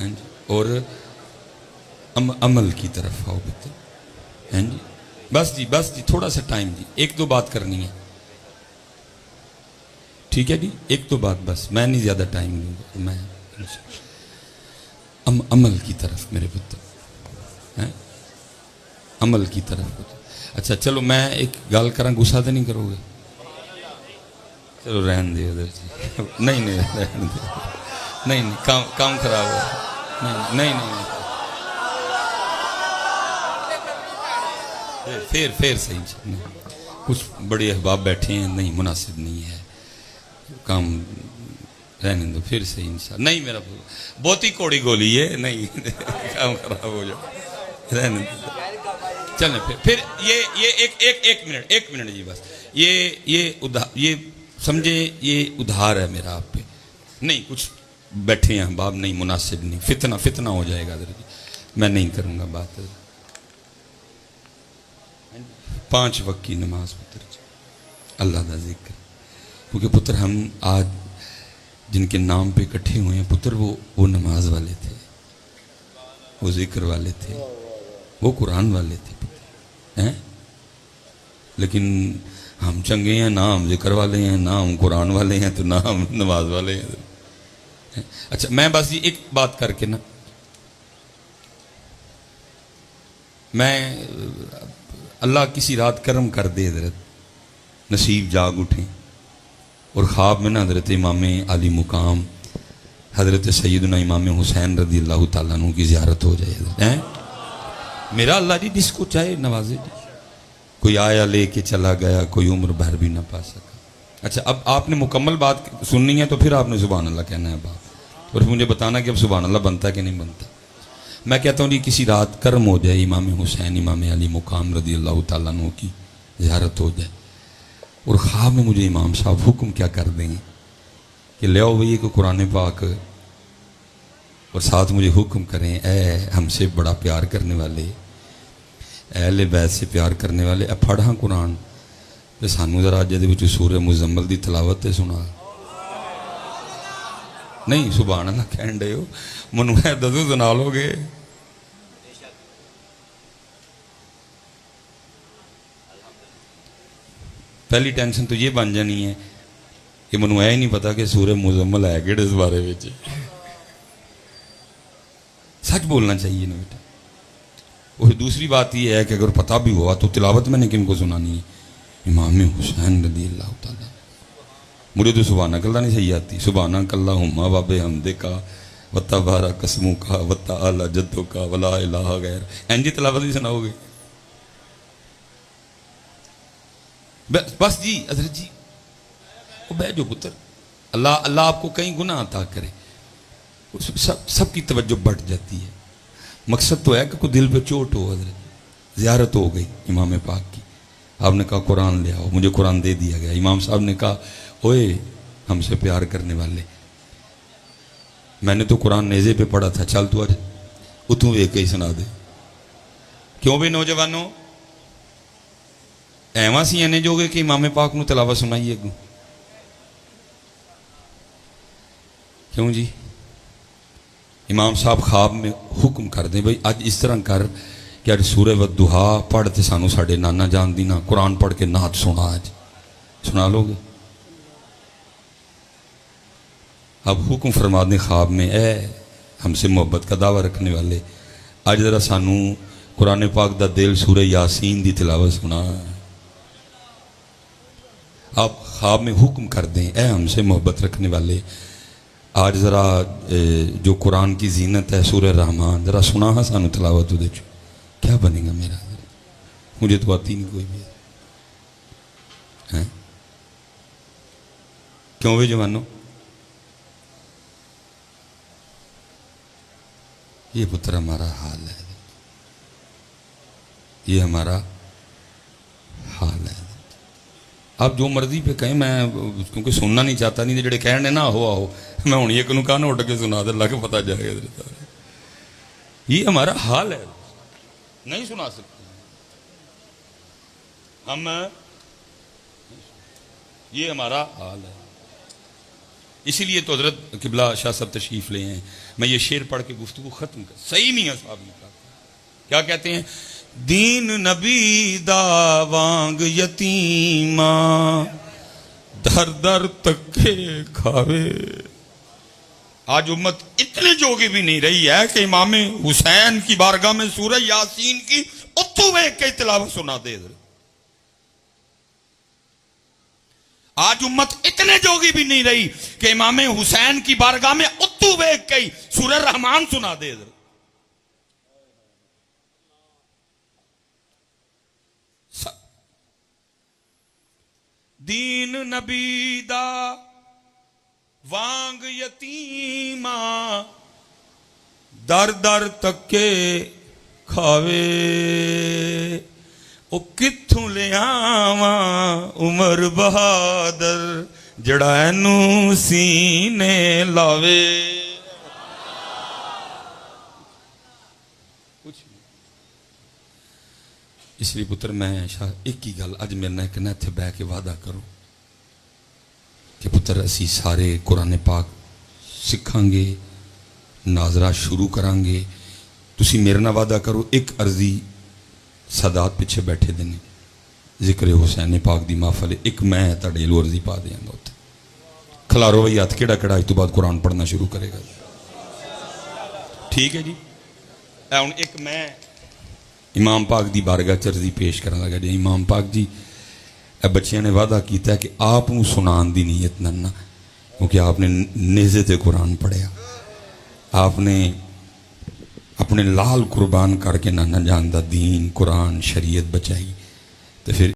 Speaker 2: ہاں جی، اور عمل کی طرف آؤ پتر. ہاں جی بس جی تھوڑا سا ٹائم جی، ایک دو بات کرنی ہے. ٹھیک ہے جی، ایک دو بات بس، میں نہیں زیادہ ٹائم لوں گا. میں عمل کی طرف میرے پتر، عمل کی طرف پتر. اچھا چلو میں ایک گل کراں، غصہ تو نہیں کرو گے؟ چلو رہن دے ادھر جی. نہیں رہن دے، نہیں کام خراب ہو. نہیں پھر صحیح. کچھ بڑے احباب بیٹھے ہیں، نہیں مناسب نہیں ہے کام، رہنے دو پھر صحیح انشاءاللہ. نہیں میرا بہت ہی کوڑی گولی ہے، نہیں کام خراب ہو جائے، رہنے دو. چلیں پھر یہ ایک منٹ جی بس. یہ سمجھے، یہ ادھار ہے میرا آپ پہ. نہیں کچھ بیٹھے ہیں احباب، نہیں مناسب نہیں، فتنہ ہو جائے گا ادھر جی. میں نہیں کروں گا بات. 5 وقت کی نماز پتر جی، اللہ کا ذکر. کیونکہ پتر ہم آج جن کے نام پہ اکٹھے ہوئے ہیں پتر، وہ نماز والے تھے، وہ ذکر والے تھے، وہ قرآن والے تھے پتر. لیکن ہم چنگے ہیں، نہ ہم ذکر والے ہیں، نہ ہم قرآن والے ہیں، تو نہ ہم نماز والے ہیں. اچھا میں بس یہ ایک بات کر کے نا، میں اللہ کسی رات کرم کر دے، حضرت نصیب جاگ اٹھیں اور خواب میں نا حضرت امام علی مقام حضرت سیدنا امام حسین رضی اللہ تعالیٰ عنہ کی زیارت ہو جائے. حضرت میرا اللہ جی جس کو چاہے نوازے جی. کوئی آیا لے کے چلا گیا، کوئی عمر بھر بھی نہ پا سکا. اچھا اب آپ نے مکمل بات سننی ہے تو پھر آپ نے سبحان اللہ کہنا ہے باپ، اور مجھے بتانا کہ اب سبحان اللہ بنتا ہے کہ نہیں بنتا. میں کہتا ہوں جی کسی رات کرم ہو جائے، امام حسین امام علی مقام رضی اللہ تعالیٰ عنہ کی زیارت ہو جائے، اور خواب میں مجھے امام صاحب حکم کیا کر دیں گے کہ لے آؤ بھئی کہ قرآن پاک، اور ساتھ مجھے حکم کریں اے ہم سے بڑا پیار کرنے والے، اے اہل بیت سے پیار کرنے والے، اے پڑھ ہاں قرآن تے سانو ذرا اج دے وچ سورہ مزمل دی تلاوت تے سنا. نہیں سبحان اللہ کہن ڈے ہو، منو ہے ددو سنا لو گے. پہلی ٹینشن تو یہ بن جانی ہے کہ منو اے نہیں پتا کہ سورہ مزمل ہے کہڑے اس بارے وچ. سچ بولنا چاہیے نا بیٹا. اور دوسری بات یہ ہے کہ اگر پتہ بھی ہوا تو تلاوت میں نے کن کو سنانی ہے؟ امام حسین رضی اللہ تعالیٰ. مجھے تو سبحانک اللہ نہیں صحیح آتی، سبحانک اللہم و بحمدک و تبارک اسمک و تعالی جدک ولا الہ غیر. اینجی تلاوت نہیں سناؤ گے؟ بس جی حضرت جی وہ بہ جو پتر، اللہ آپ کو کہیں گناہ عطا کرے، سب کی توجہ بڑھ جاتی ہے. مقصد تو ہے کہ کوئی دل پہ چوٹ ہو. حضرت زیارت ہو گئی امام پاک کی، آپ نے کہا قرآن لے آؤ، مجھے قرآن دے دیا گیا. امام صاحب نے کہا اوئے ہم سے پیار کرنے والے، میں نے تو قرآن نیزے پہ پڑھا تھا، چل تو آج اتوں ایک ہی سنا دے. کیوں بھی نوجوانوں ایواں سی اینے جو گے کہ امام پاک نو تلاوت سنائیے گو؟ کیوں جی؟ امام صاحب خواب میں حکم کر دیں بھئی آج اس طرح کر کہ آج سورہ والضحا پڑھتے سانو ساڑھے نانا جان دینا، قرآن پڑھ کے نعت سنا. آج سنا لو گے؟ اب حکم فرما دیں خواب میں اے ہم سے محبت کا دعویٰ رکھنے والے، آج ذرا سانو قرآن پاک دا دل سورہ یاسین دی تلاوت سنا. آپ خواب میں حکم کر دیں اے ہم سے محبت رکھنے والے، آج ذرا جو قرآن کی زینت ہے سورہ رحمان ذرا سنا ہاں سانو تلاوت دے چو. کیا بنے گا میرا؟ مجھے تو آتی نہیں کوئی بھی. کیوں بھی جوانوں؟ یہ پتر ہمارا حال ہے، یہ ہمارا حال ہے. آپ جو مرضی پہ کہیں، میں کیونکہ سننا نہیں چاہتا، نہیں جڑے کہنے نہ ہو آہو میں ہوں یہ کنو کہاں اٹھ کے سنا دے، اللہ کے پتہ جائے گا. یہ ہمارا حال ہے، نہیں سنا سکتے ہم، یہ ہمارا حال ہے. اسی لیے تو حضرت قبلہ شاہ صاحب تشریف لے ہیں. میں یہ شعر پڑھ کے گفتگو ختم کر. صحیح میاں صاحب نے کہا کیا کہتے ہیں؟ دین نبی دا وانگ یتیماں در در تکے کھاوے. آج امت اتنے جوگی بھی نہیں رہی ہے کہ امام حسین کی بارگاہ میں سورہ یاسین کی اتو ویک کے تلاوت سنا دے. آج امت اتنے جوگی بھی نہیں رہی کہ امام حسین کی بارگاہ میں اتو ویک کے سورہ رحمان سنا دے. دین نبی دا وانگ یتیماں در در تکے کھاوے. او کتھوں لے آواں عمر بہادر جڑا اینوں سینے لاوے. اس لیے پتر میں ایک ہی گل اج میرے نال کہنا اتنے بہ کے وعدہ کرو کہ پتر اسی سارے قرآن پاک سکھاں گے، ناظرہ شروع کران گے. تسی میرے نال وعدہ کرو ایک عرضی سادات پیچھے بیٹھے دینے ذکر حسین پاک دی محفل ایک میں تاڑے لو عرضی پا دیاں گا. کھلارو بھائی ہاتھ کیڑا کیڑا اس تو بعد قرآن پڑھنا شروع کرے گا. ٹھیک ہے جی. ہن ایک میں امام پاک دی بارگاہ چرزی پیش کرنے لگا. جی امام پاک جی اے بچیاں نے وعدہ کیتا ہے کہ آپ سنان دی نیت نہ کیونکہ آپ نے نیزے تے قرآن پڑھیا، آپ نے اپنے لال قربان کر کے نہ جاندہ دین قرآن شریعت بچائی. تو پھر